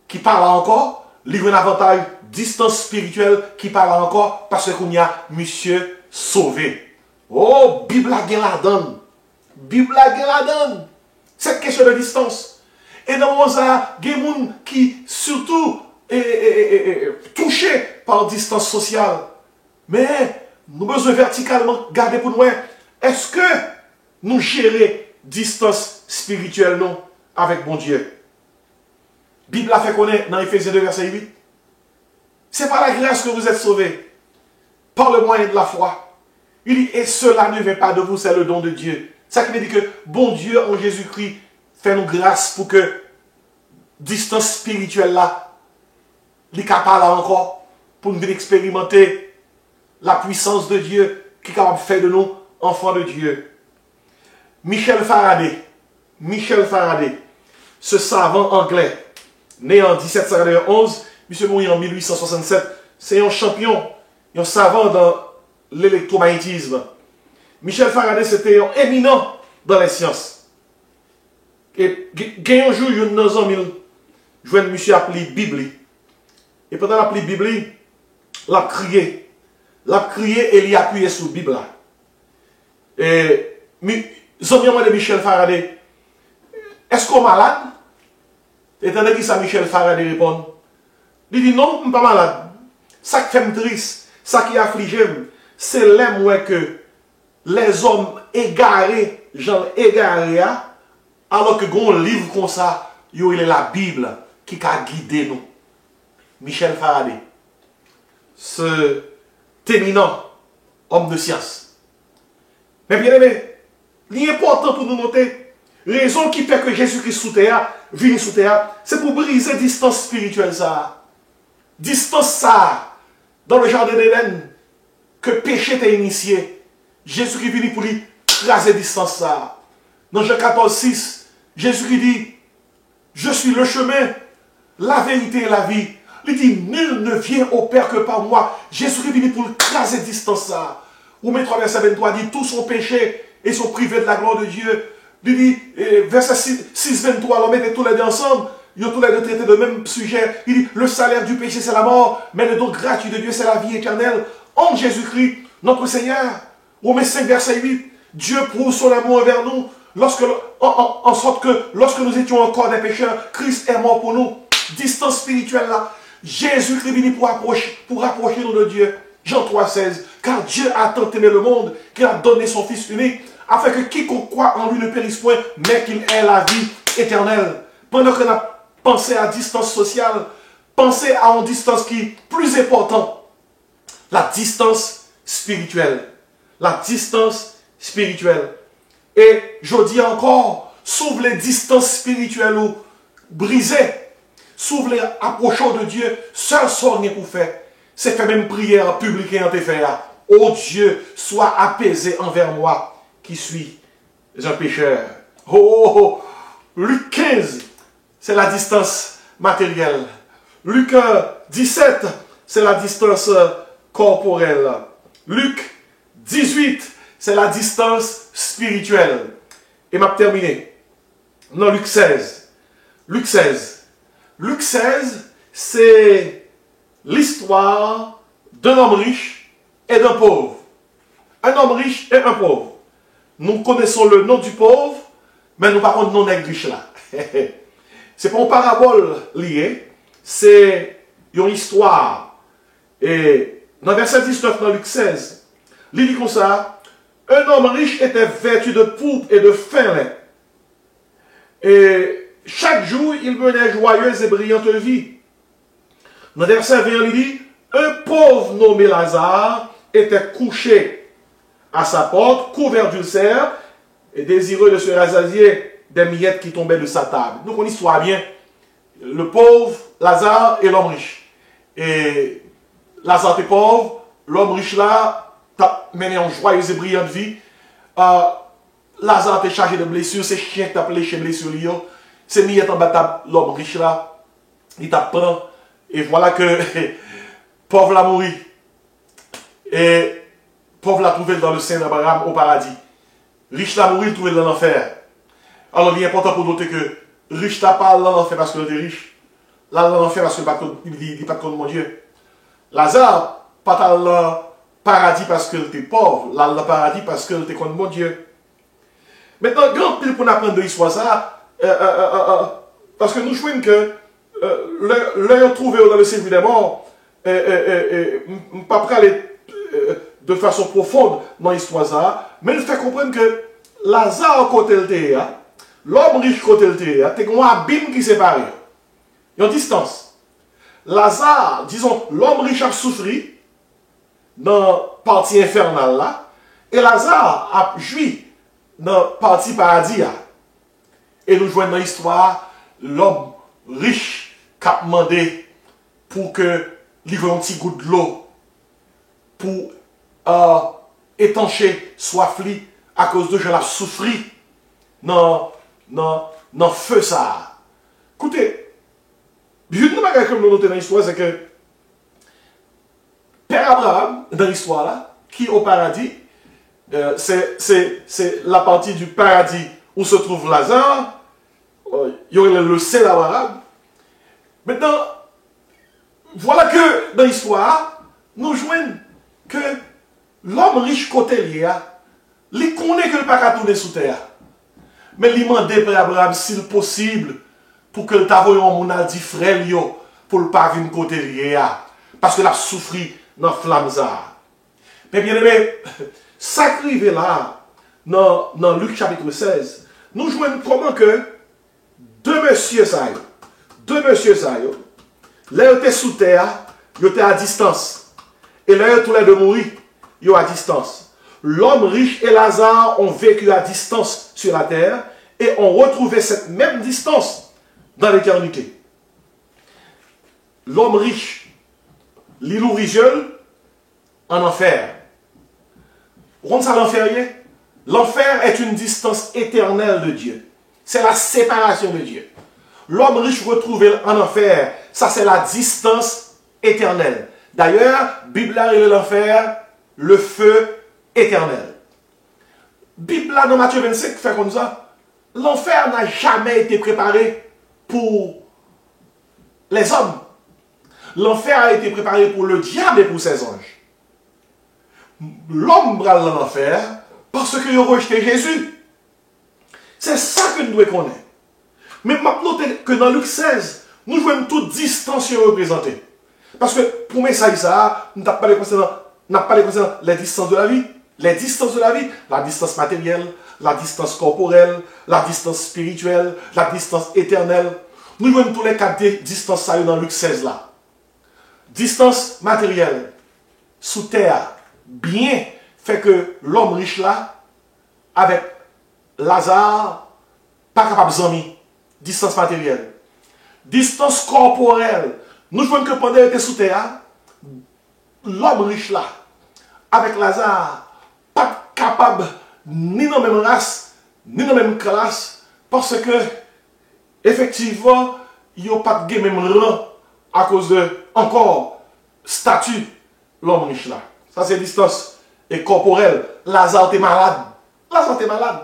qui parle encore. Il y a un avantage distance spirituelle qui parle encore parce qu'il y a monsieur sauvé. Oh, Bible a la donne. Bible a la donne. Cette question de distance. Et dans le ça, il y a des gens qui surtout touchés par distance sociale. Mais nous avons besoin verticalement garder pour nous. Est-ce que nous gérons distance spirituelle non, avec bon Dieu? La Bible a fait connaître dans Ephésiens 2, verset 8. C'est par la grâce que vous êtes sauvés, par le moyen de la foi. Il dit, et cela ne vient pas de vous, c'est le don de Dieu. Ça qui veut dire que bon Dieu en Jésus-Christ fait nous grâce pour que distance spirituelle là, les capables encore, pour nous expérimenter la puissance de Dieu qui est capable de faire de nous enfants de Dieu. Michel Faraday, ce savant anglais, né en 1791, monsieur mouru en 1867, c'est un champion, un savant dans l'électromagnétisme. Michel Faraday, c'était un éminent dans les sciences. Et un jour, il y a une ans, je vois un monsieur appelé Bible. Et pendant l'appelé Bible, il a crié. Et il a appuyé sur la Bible. Et de Michel Faraday, est-ce qu'on est malade? Et tandis que ça, Michel Faraday répond, il dit non, je ne suis pas malade. Ça qui fait me triste, ça qui afflige, c'est l'aime que les hommes égarés, gens égarés, alors que un livre comme ça, il est la Bible qui a guidé nous. Michel Faraday, ce éminent homme de science. Mais bien aimé, l'important pour nous noter, raison qui fait que Jésus-Christ sous terre, vient sous terre, c'est pour briser distance spirituelle ça. Distance ça, dans le jardin d'Éden, que péché t'a initié. Jésus-Christ vient pour lui craser distance ça. Dans Jean 14, 6, Jésus-Christ dit, je suis le chemin, la vérité et la vie. Il dit, nul ne vient au Père que par moi. Jésus-Christ vient pour craser distance ça. Ou mes 3 verset 23 dit, tous sont péchés et sont privés de la gloire de Dieu. Il dit, verset 6, 23, l'on met tous les deux ensemble, ils ont tous les deux traité de même sujet. Il dit, le salaire du péché c'est la mort, mais le don gratuit de Dieu c'est la vie éternelle. En Jésus-Christ, notre Seigneur. Romains 5, verset 8, Dieu prouve son amour envers nous, en sorte que lorsque nous étions encore des pécheurs, Christ est mort pour nous. Distance spirituelle là, Jésus-Christ est venu pour rapprocher nous de Dieu. Jean 3, 16, car Dieu a tant aimé le monde qu'il a donné son Fils unique, afin que quiconque croit en lui ne périsse point, mais qu'il ait la vie éternelle. Pendant qu'on a pensé à distance sociale, pensez à une distance qui est plus importante. La distance spirituelle. La distance spirituelle. Et je dis encore, s'ouvre les distances spirituelles ou brisées, s'ouvre les approchants de Dieu, seul sort pour faire. C'est fait même prière publique en fait. Oh Dieu, sois apaisé envers moi, qui suis un pécheur. Oh, Luc 15, c'est la distance matérielle. Luc 17, c'est la distance corporelle. Luc 18, c'est la distance spirituelle. Et m'a terminé. Non, Luc 16. Luc 16. Luc 16, c'est l'histoire d'un homme riche et d'un pauvre. Un homme riche et un pauvre. Nous connaissons le nom du pauvre, mais nous parlons de non riche là. C'est pas une parabole liée, c'est une histoire. Et dans verset 19 dans Luc 16, il dit comme ça, un homme riche était vêtu de pourpre et de fin lin. Et chaque jour, il menait joyeuse et brillante vie. Dans verset 20, il dit, un pauvre nommé Lazare était couché à sa porte, couvert d'ulcères, et désireux de se rassasier des miettes qui tombaient de sa table. Donc on y soit bien. Le pauvre, Lazare et l'homme riche. Et Lazare était pauvre, l'homme riche là, t'a mené en joyeuse et brillante vie. Lazare était chargé de blessures, c'est chien qui t'a léché blessures. C'est miettes en bas de l'homme riche là, il t'apprend. Et voilà que pauvre l'a mouru. Et pauvre l'a trouvé dans le sein d'Abraham au paradis. Riche l'a mouru, il trouvé dans l'enfer. Alors il est important pour noter que riche n'a pas l'enfer parce qu'il est riche. Là, l'enfer parce qu'il n'est pas contre mon Dieu. Lazare, pas dans le paradis parce qu'il était pauvre. Là, le paradis parce qu'il était contre mon Dieu. Maintenant, grand pile pour apprendre de l'histoire ça, parce que nous jouons que l'ayant trouvé dans le séjour des morts, pas prêt à aller de façon profonde dans l'histoire ça, mais il fait comprendre que Lazare côté le théâtre, l'homme riche côté le théâtre, c'est un abîme qui sépare. Il y a une distance. Lazare, disons, l'homme riche a souffri dans la partie infernale là, et Lazare a joui dans la partie paradis là. Et nous jouons dans l'histoire, l'homme riche qui a demandé pour que livre un petit goût de l'eau pour étancher soif li à cause de je la souffri dans feu ça. Écoutez, je ne sais pas comme nous notons dans l'histoire, c'est que Père Abraham, dans l'histoire là, qui au paradis, c'est la partie du paradis où se trouve Lazare, il y aurait le sel d'Abraham. Maintenant, voilà que dans l'histoire, nous jouons que l'homme riche côté lié, il connaît que le pas qu'à tourner sous terre. Mais il demande Père Abraham, s'il possible, pour que le tavoyon mon dit frère pour le pas venir côté lié, parce que l'a souffri dans flamme ça. Mais bien aimé, ça arrive là, dans Luc chapitre 16, nous jouons comment que deux messieurs ça, là ils étaient sous terre, ils étaient à distance. Et là tous les deux mourir, ils sont à distance. L'homme riche et Lazare ont vécu à distance sur la terre et ont retrouvé cette même distance dans l'éternité. L'homme riche, l'îlot Rigeul, en enfer. Vous comprenez ça l'enfer? L'enfer est une distance éternelle de Dieu. C'est la séparation de Dieu. L'homme riche retrouvé en enfer, ça c'est la distance éternelle. D'ailleurs, Bible a et l'enfer, le feu éternel. Bible dans Matthieu 25 fait comme ça. L'enfer n'a jamais été préparé pour les hommes. L'enfer a été préparé pour le diable et pour ses anges. L'homme brale dans l'enfer parce qu'il a rejeté Jésus. C'est ça que nous devons connaître. Mais maintenant que dans Luc 16, nous jouons toute distance représentée. Parce que pour moi, ça, nous n'avons pas concernant les distances de la vie. Les distances de la vie, la distance matérielle, la distance corporelle, la distance spirituelle, la distance éternelle. Nous voyons tous les quatre distances dans Luc 16 là. Distance matérielle, sous terre, bien fait que l'homme riche là, avec Lazare, pas capable d'amis. Distance matérielle. Distance corporelle. Nous voyons que pendant qu'il était sous terre, l'homme riche là, avec Lazare, pas capable ni dans la même race, ni dans la même classe, parce que, effectivement, il n'y a pas de même rang à cause de, encore, statut, l'homme riche là. Ça, c'est distance et corporelle. Lazare était malade. Lazare était malade.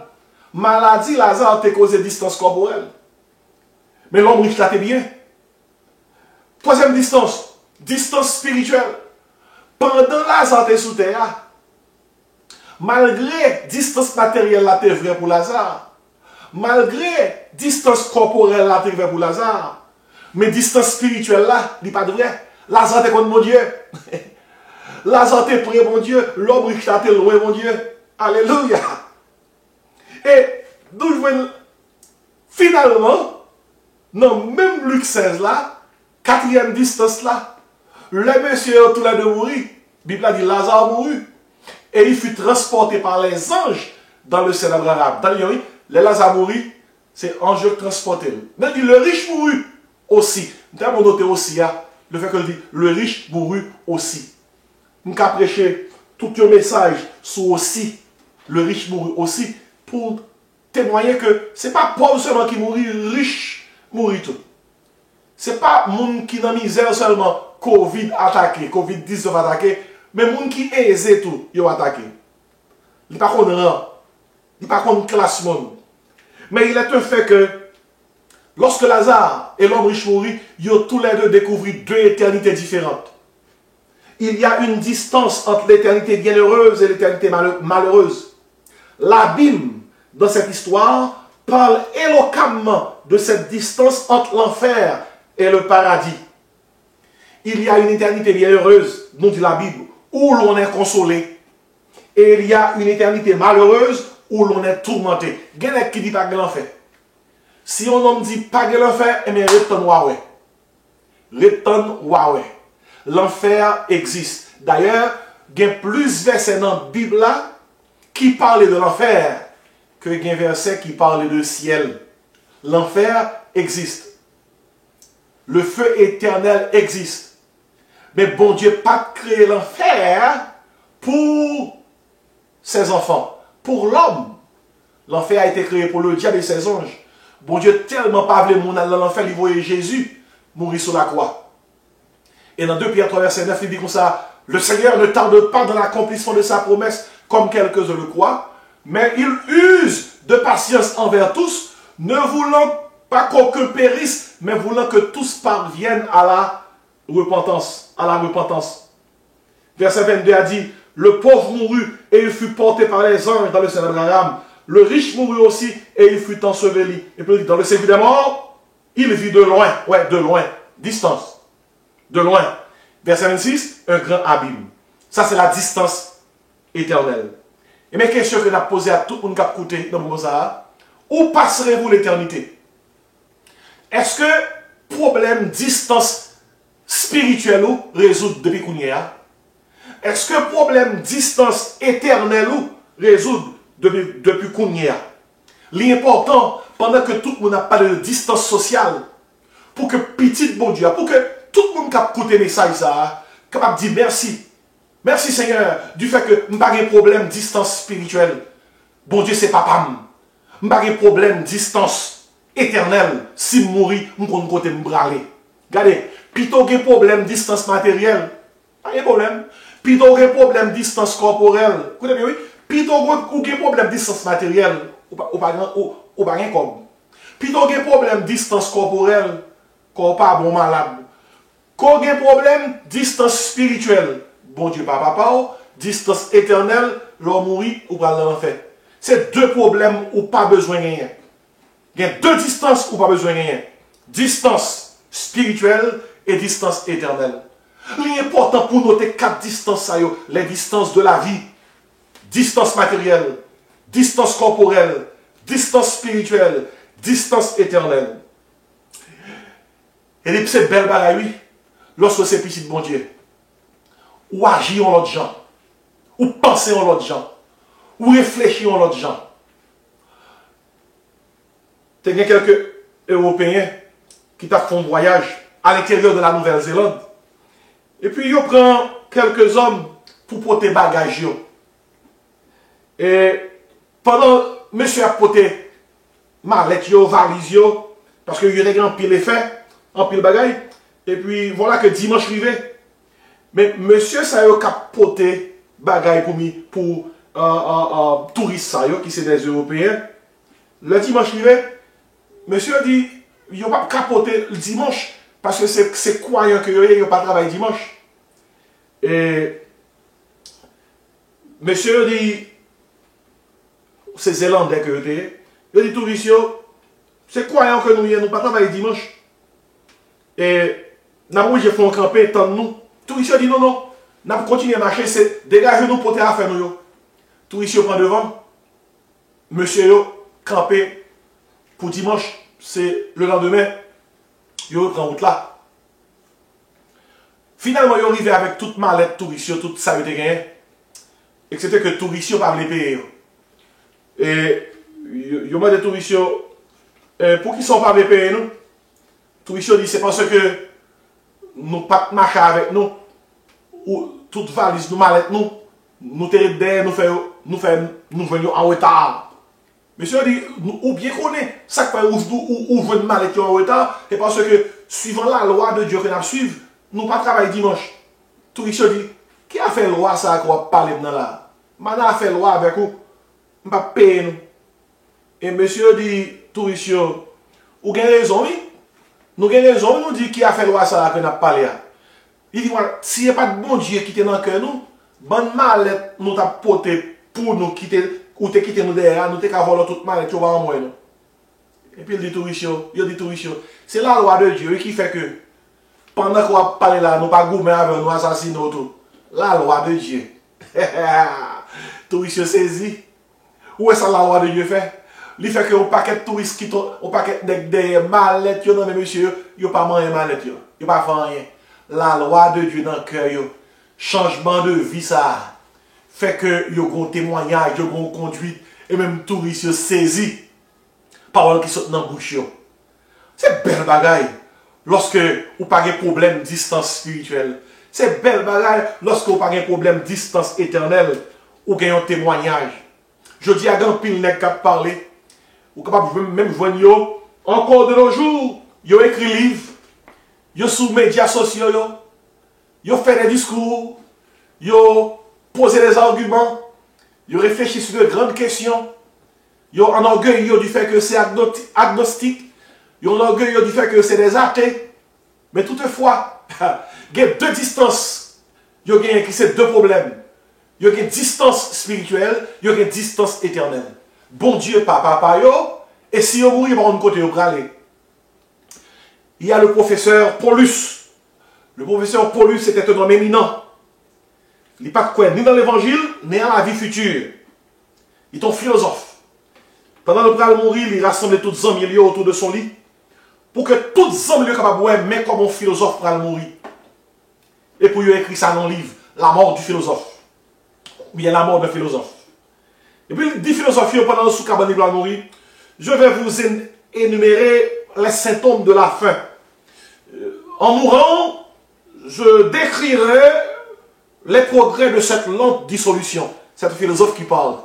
Maladie, Lazare était causé distance corporelle. Mais l'homme riche là était bien. Troisième distance, distance spirituelle. Pendant Lazare était sous terre, malgré distance matérielle là était vrai pour Lazare, malgré distance corporelle là était vrai pour Lazare, mais distance spirituelle là, il n'est pas de vrai. Lazare était contre mon Dieu. Lazare était près mon Dieu, l'homme riche là était loin mon Dieu. Alléluia. Et nous voyons finalement, dans même Luc 16 là, quatrième distance là, les messieurs tous les deux mourir. La Bible a dit Lazare mouru. et il fut transporté par les anges dans le célèbre arabe. Dans le les Lazare mourut, c'est ange qui transporté. Mais il dit, le riche mourut aussi. Nous avons noté aussi, le fait que dit, le riche mourut aussi. Nous avons prêché tout un message sur aussi, le riche mourut aussi, pour témoigner que ce n'est pas pauvre seulement qui mourit, riche mourit tout. Ce n'est pas monde qui dans la misère seulement, Covid attaqué, Covid-19 attaqué, mais monde qui est aisé tout, ils ont attaqué. Il n'est pas contre rang, il n'est pas contre classe monde. Mais il est un fait que, lorsque Lazare et l'homme riche mourit, ils ont tous les deux découvert deux éternités différentes. Il y a une distance entre l'éternité bienheureuse et l'éternité malheureuse. L'abîme, dans cette histoire, parle éloquemment de cette distance entre l'enfer et le paradis. Il y a une éternité bienheureuse, nous dit la Bible, où l'on est consolé. Et il y a une éternité malheureuse, où l'on est tourmenté. Il y a qui dit pas que l'enfer. Si on homme dit pas que l'enfer, eh bien, retourne Huawei. Retourne Huawei. L'enfer existe. D'ailleurs, il y a plus de versets dans la Bible là, qui parlent de l'enfer que il y a un verset qui parle de ciel. L'enfer existe. Le feu éternel existe. Mais bon Dieu n'a pas créé l'enfer pour ses enfants, pour l'homme. L'enfer a été créé pour le diable et ses anges. Bon Dieu tellement pas voulu mon dans l'enfer, il voyait Jésus mourir sur la croix. Et dans 2 Pierre 3, verset 9, il dit comme ça, le Seigneur ne tarde pas dans l'accomplissement de sa promesse, comme quelques-uns le croient, mais il use de patience envers tous, ne voulant pas qu'aucun périsse, mais voulant que tous parviennent à la repentance. Verset 22 a dit, le pauvre mourut et il fut porté par les anges dans le célèbre arabe. Le riche mourut aussi et il fut enseveli. Et puis dans le séjour des morts, il vit de loin, distance, de loin. Verset 26, un grand abîme. Ça c'est la distance éternelle. Et mes questions que nous avons posées à tout le monde qui a écouté dans mon ça, où passerez-vous l'éternité? Est-ce que problème distance spirituelle ou résoudre depuis qu'on y est? Est-ce que problème distance éternelle ou résoudre depuis qu'on y est? L'important, pendant que tout le monde n'a pas de distance sociale, pour que petit bon Dieu, pour que tout le monde qui a écouté le message, capable de dire merci. Merci Seigneur, du fait que je n'ai pas de problème distance spirituelle. Bon Dieu, c'est papa. Je n'ai pas de problème distance éternelle. Si je mouris, je ne côté me braler. Regardez, plutôt que problème distance matérielle, pas de problème. Plutôt que problème distance corporelle, écoutez bien, oui. Plutôt que problème distance matérielle, ou pas rien comme. Plutôt que problème distance corporelle, qu'on pas bon malade. Quand il y a un problème, distance spirituelle. Bon Dieu, papa, distance éternelle, l'homme mourit ou pas l'enfer. C'est deux problèmes où pas besoin de rien. Il y a deux distances où pas besoin de rien. Distance spirituelle et distance éternelle. L'important pour noter quatre distances, les distances de la vie. Distance matérielle, distance corporelle, distance spirituelle, distance éternelle. Et puis c'est belle bagaille, oui. Lorsque c'est petit de bon Dieu, ou agir en l'autre gens, ou penser en l'autre gens, ou réfléchir en l'autre gens. Il y a quelques Européens qui ont fait un voyage à l'intérieur de la Nouvelle-Zélande. Et puis, ils prennent quelques hommes pour porter bagages. Et pendant monsieur a porté mallette, valise, parce qu'il y a un pile effet, un pile bagaille. Et puis, voilà que dimanche arrivé. Mais monsieur, ça a capoté bagaille pour touristes, qui sont des Européens. Le dimanche arrivé, monsieur a dit, il n'a pas capoté le dimanche, parce que c'est croyant qu'il n'a pas travaillé dimanche. Et monsieur a dit, c'est Zélandais que vous êtes. Il a dit, touristes, c'est croyant que nous n'avons pas travaillé dimanche. Et nous j'ai fait un campé, tant nous. Touristes a dit non, non, nous continuons à marcher, c'est dégagez-nous pour à faire nous. Touristes prend devant. Monsieur campé pour dimanche, c'est le lendemain, il prend route là. Finalement, il est arrivé avec toute mallette touristes, tout ça, il a gagné. et c'était que les touristes ne pas les payer. Et il y a des touristes, pour qui ne sont pas les payer, nous? Les touristes disent c'est parce que nous ne pas marcher avec nous, ou toute valise, nous mallettes, nous derrière, nous venons en retard. Monsieur dit, ou bien qu'on est, ça fait ou venons mallette en retard, c'est parce que, suivant la loi de Dieu que nous suivons, nous ne pas travailler dimanche. Touristes dit, qui a fait la loi ça qu'on va parler dans là? Maintenant a fait la loi avec vous, on ne va pas payer nous. Et monsieur dit, touristes, ou avez raison, oui? Nous avons raison, nous dit qui a fait la loi ça que nous avons parlé. Il dit, s'il n'y a pas de bon Dieu qui est dans le cœur, nous, bonne mallette nous t'a porté pour nous quitter, ou te quitter nous derrière, nous t'avons volé toute mallette, tu vas en moins. Et puis il dit touristes, c'est la loi de Dieu qui fait que, pendant qu'on va parler là, nous pas gourmet avec nous assassiner tout. La loi de Dieu. Touristes saisi. Où est-ce que la loi de Dieu fait? Il fait que un paquet de touristes qui un paquet de mallettes, non mais monsieur, il n'y a pas moyen mallette, il n'y a pas fait rien. La loi de Dieu dans le cœur, changement de vie ça fait que il y a un témoignage, il y a une conduite et même touristes saisi. Parole qui saute dans la bouche. C'est belle bagaille. Lorsque vous n'avez pas de problème de distance spirituelle. C'est belle bagaille lorsque vous n'avez pas de problème de distance éternelle ou qu'il y a un témoignage. Je dis à grand pile qui a parlé, ou capable même joindre yo, encore de nos jours, yo écrit livre, yo sous médias sociaux, yo fait des discours, yo posé des arguments, yo réfléchit sur de grandes questions, yo en orgueil du fait que c'est agnostique. Ils ont l'orgueil du fait que c'est des athées. Mais toutefois, il y a deux distances. Il y a deux problèmes. Il y a une distance spirituelle, il y a une distance éternelle. Bon Dieu, papa, et si on mourit, on va côté au aller. Il y a le professeur Paulus. Le professeur Paulus était un homme éminent. Il n'est pas quoi, ni dans l'évangile, ni dans la vie future. Il est un philosophe. Pendant le bras de mourir, il rassemblait toutes les hommes autour de son lit. Pour que tous les hommes soient capables de mais comme un philosophe pour mourir. Et pour lui écrire ça dans le livre, La mort du philosophe. Ou bien la mort d'un philosophe. Et puis il dit philosophie pendant le sous-cabane de mourir. Je vais vous énumérer les symptômes de la faim. En mourant, je décrirai les progrès de cette lente dissolution. C'est un philosophe qui parle.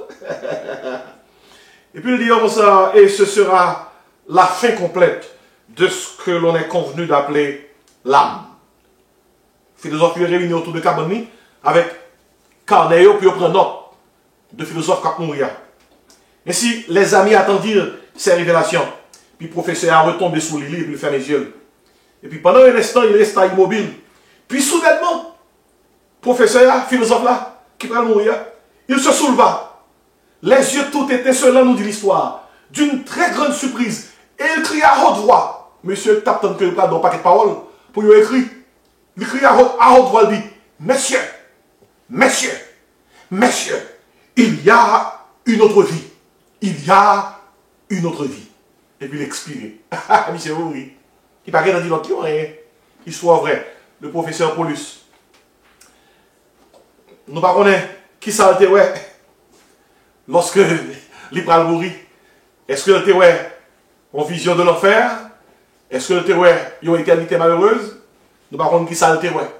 Et puis il dit comme ça, et ce sera la fin complète de ce que l'on est convenu d'appeler l'âme. Philosophe est réuni autour de cabane avec carnet puis on prend note de philosophe qui mourir. Ainsi, les amis attendirent ces révélations. Puis le professeur a retombé sous le lit et puis il ferme les yeux. Et puis pendant un instant, il resta immobile. Puis soudainement, professeur, philosophe là, qui va mourir, il se souleva. Les yeux tout étincelants, nous dit l'histoire, d'une très grande surprise. Et il cria à haute voix. Monsieur tape tant que le dans un paquet de paroles pour lui écrire. Il cria à haute voix, il dit, messieurs, messieurs, messieurs, il y a une autre vie. Il y a une autre vie. Et puis il expirait. Monsieur, oui. Il paraît dans dit l'autre qui rien. Histoire vraie. Le professeur Paulus. Nous ne savons pas qui ça a été, ouais. Lorsque il va mourir, est-ce que le ouais en vision de l'enfer? Est-ce que le ouais une éternité malheureuse? Nous ne savons pas qui ça a été, ouais.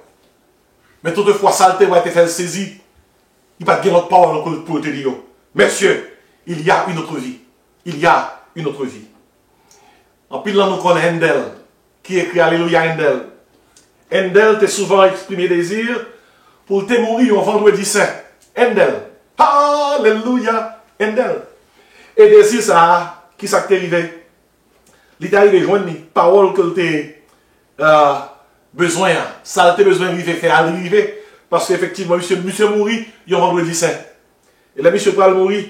Mais toutefois, ça a été ouais, fait saisir. Il va dire notre parole pour te dire, messieurs, il y a une autre vie. Il y a une autre vie. En pile là, nous connaissons Handel, qui écrit Alléluia Handel. Handel t'a souvent exprimé désir pour te mourir un vendredi saint. Handel. Alléluia Handel. Et désir ça, qui s'est arrivé? Il est arrivé joindre une parole que tu as besoin. Ça tu besoin de faire arriver. Parce qu'effectivement, monsieur mourit, il y a un vendredi saint. Et là, monsieur va mourir.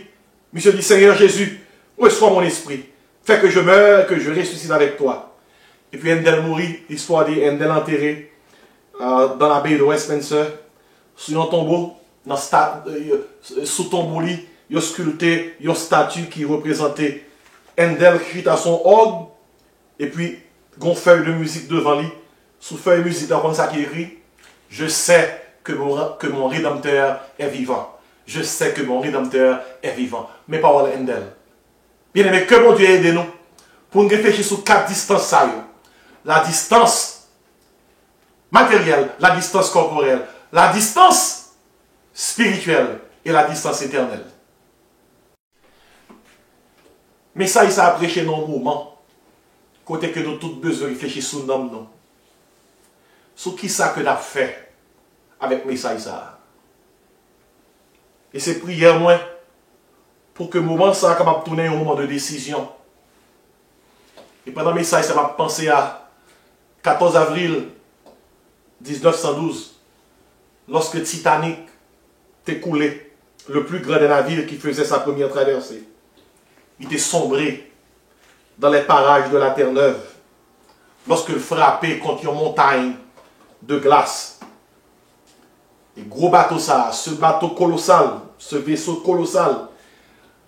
Monsieur dit, Seigneur Jésus, reçois mon esprit. Fais que je meure, que je ressuscite avec toi. Et puis Handel mourit, l'histoire dit Handel enterré dans la baie de Westminster, sur un tombeau, sous tombeau lit, il y a sculpté une statue qui représentait Handel qui à son orgue, et puis une feuille de musique devant lui, sous feuille de musique, comme ça qui écrit, je sais que mon Rédempteur est vivant. Je sais que mon Rédempteur est vivant. Mes paroles sont d'elle. Bien aimé, que mon Dieu aide nous pour nous réfléchir sur 4 distances. La distance matérielle, la distance corporelle, la distance spirituelle et la distance éternelle. Mais ça, il s'est prêché dans un moment, côté que nous tous besoin de réfléchir sur nous, non. Sur qui ça que nous avons fait avec Messaï ça. Et c'est prière moi pour que le moment ça capable tourner un moment de décision. Et pendant Messaï, ça m'a pensé à 14 avril 1912, lorsque Titanic était coulé, le plus grand des navires qui faisait sa première traversée. Il était sombré dans les parages de la Terre-Neuve, lorsqu'il frappait contre une montagne de glace. Et gros bateau ça, ce bateau colossal, ce vaisseau colossal,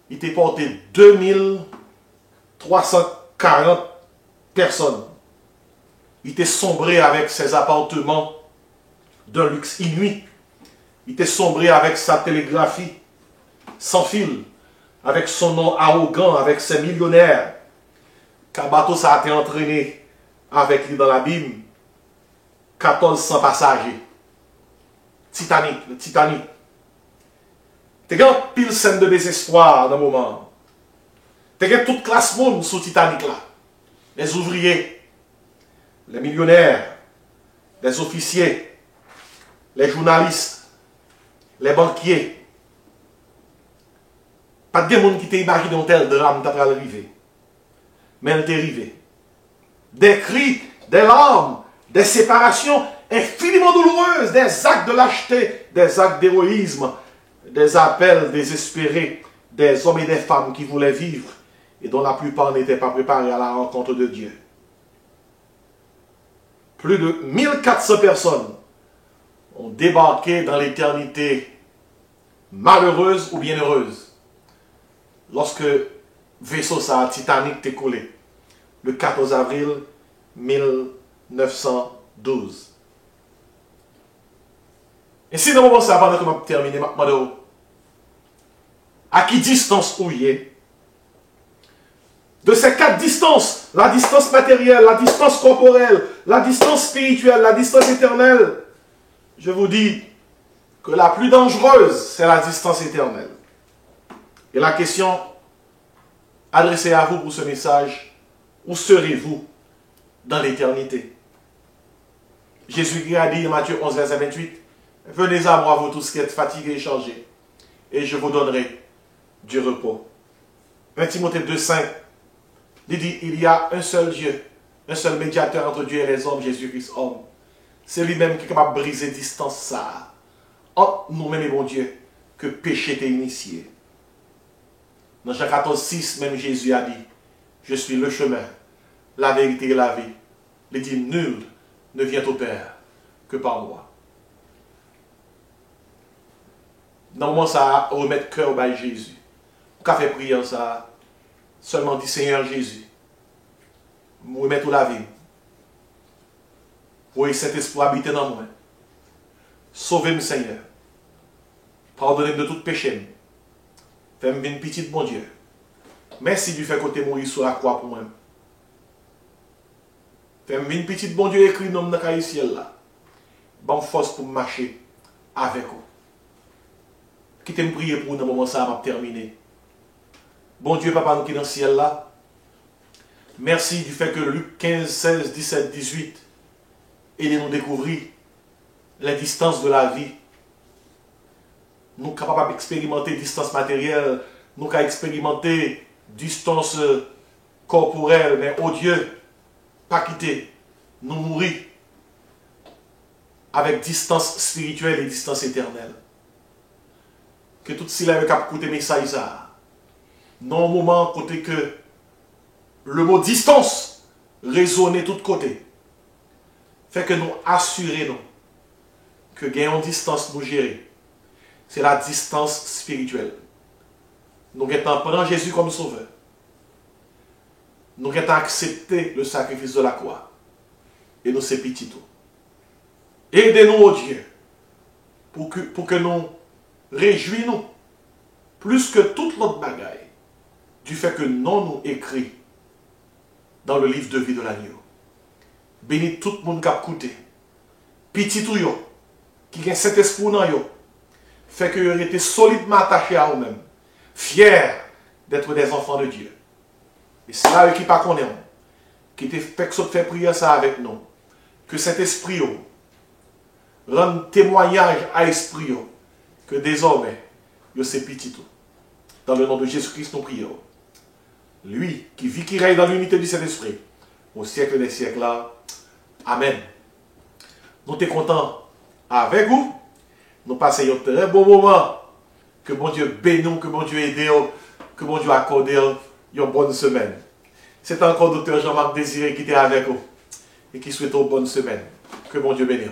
il était porté 2340 personnes. Il était sombré avec ses appartements d'un luxe inouï. Il était sombré avec sa télégraphie sans fil, avec son nom arrogant, avec ses millionnaires. Car bateau ça a été entraîné avec lui dans l'abîme. 1400 passagers. Titanic, le Titanic. T'es une pile scène de désespoir dans le moment. T'es toute classe monde sous Titanic là. Les ouvriers, les millionnaires, les officiers, les journalistes, les banquiers. Pas de monde qui t'a imaginé un tel drame t'as arrivé. Mais elle t'est arrivé. Des cris, des larmes, des séparations infiniment douloureuses, des actes de lâcheté, des actes d'héroïsme, des appels désespérés, des hommes et des femmes qui voulaient vivre et dont la plupart n'étaient pas préparés à la rencontre de Dieu. Plus de 1400 personnes ont débarqué dans l'éternité malheureuse ou bienheureuse lorsque vaisseau ça, Titanic, t'est coulé le 14 avril 1912. Et si dans le moment ça, pendant que je vais terminer, à qui distance où il est? De ces 4 distances, la distance matérielle, la distance corporelle, la distance spirituelle, la distance éternelle, je vous dis que la plus dangereuse, c'est la distance éternelle. Et la question adressée à vous pour ce message, où serez-vous dans l'éternité? Jésus a dit dans Matthieu 11, verset 28, « Venez à moi, vous tous qui êtes fatigués et chargés, et je vous donnerai du repos. » 1 Timothée 2, 5, il dit, il y a un seul Dieu, un seul médiateur entre Dieu et les hommes, Jésus-Christ, homme. C'est lui-même qui est capable de briser distance ça, entre nous-mêmes et bon Dieu, que péché t'est initié. Dans Jean 14, 6, même Jésus a dit, je suis le chemin, la vérité et la vie. Il dit, nul ne vient au Père que par moi. Dans le moment ça, remettre cœur à Jésus. Quand fait prière ça, seulement dit Seigneur Jésus, me remettre la vie. Voyez cet espoir habiter dans moi. Sauvez-moi Seigneur. Pardonnez-moi de tout péché. Fais-moi une petite bon Dieu. Merci du fait que tu es mort sur la croix pour moi. Fais-moi une petite bon Dieu écrit dans le ciel là. Bonne force pour marcher avec vous. Qui t'aime prier pour nous dans le moment ça va terminer. Bon Dieu, Papa, nous qui est dans le ciel là. Merci du fait que Luc 15, 16, 17, 18, aidez nous découvrir les distances de la vie. Nous sommes capables d'expérimenter distance matérielle, nous sommes expérimenter distance corporelle, mais oh Dieu, pas quitter, nous mourir avec distance spirituelle et distance éternelle. Que tout cela est capable d'écouter mes messages. Non, au moment côté que le mot distance résonne de tous côtés. Fait que nous assurons que gagnons distance nous gérer. C'est la distance spirituelle. Nous avons pris Jésus comme sauveur. Nous avons accepté le sacrifice de la croix. Et nous sommes petits tout. Aidez-nous, oh Dieu, pour que nous réjouis-nous, plus que toute l'autre bagaille, du fait que non nous écrit dans le livre de vie de l'agneau. Bénis tout le monde qui a écouté. Petit tout yo, qui a cet esprit dans yo, fait que vous été solidement attachés à vous-même, fiers d'être des enfants de Dieu. Et c'est là qui pas qu'on est, qui te fait prier ça avec nous. Que cet esprit rende témoignage à l'esprit que désormais, yo c'est petit tout. Dans le nom de Jésus-Christ, nous prions. Lui qui vit, qui règne dans l'unité du Saint-Esprit, au siècle des siècles là. Amen. Nous sommes contents avec vous. Nous passons un très bon moment. Que bon Dieu bénisse, que bon Dieu aide, que bon Dieu accorde une bonne semaine. C'est encore Dr. Jean-Marc Désiré qui était avec vous et qui souhaite une bonne semaine. Que bon Dieu bénisse.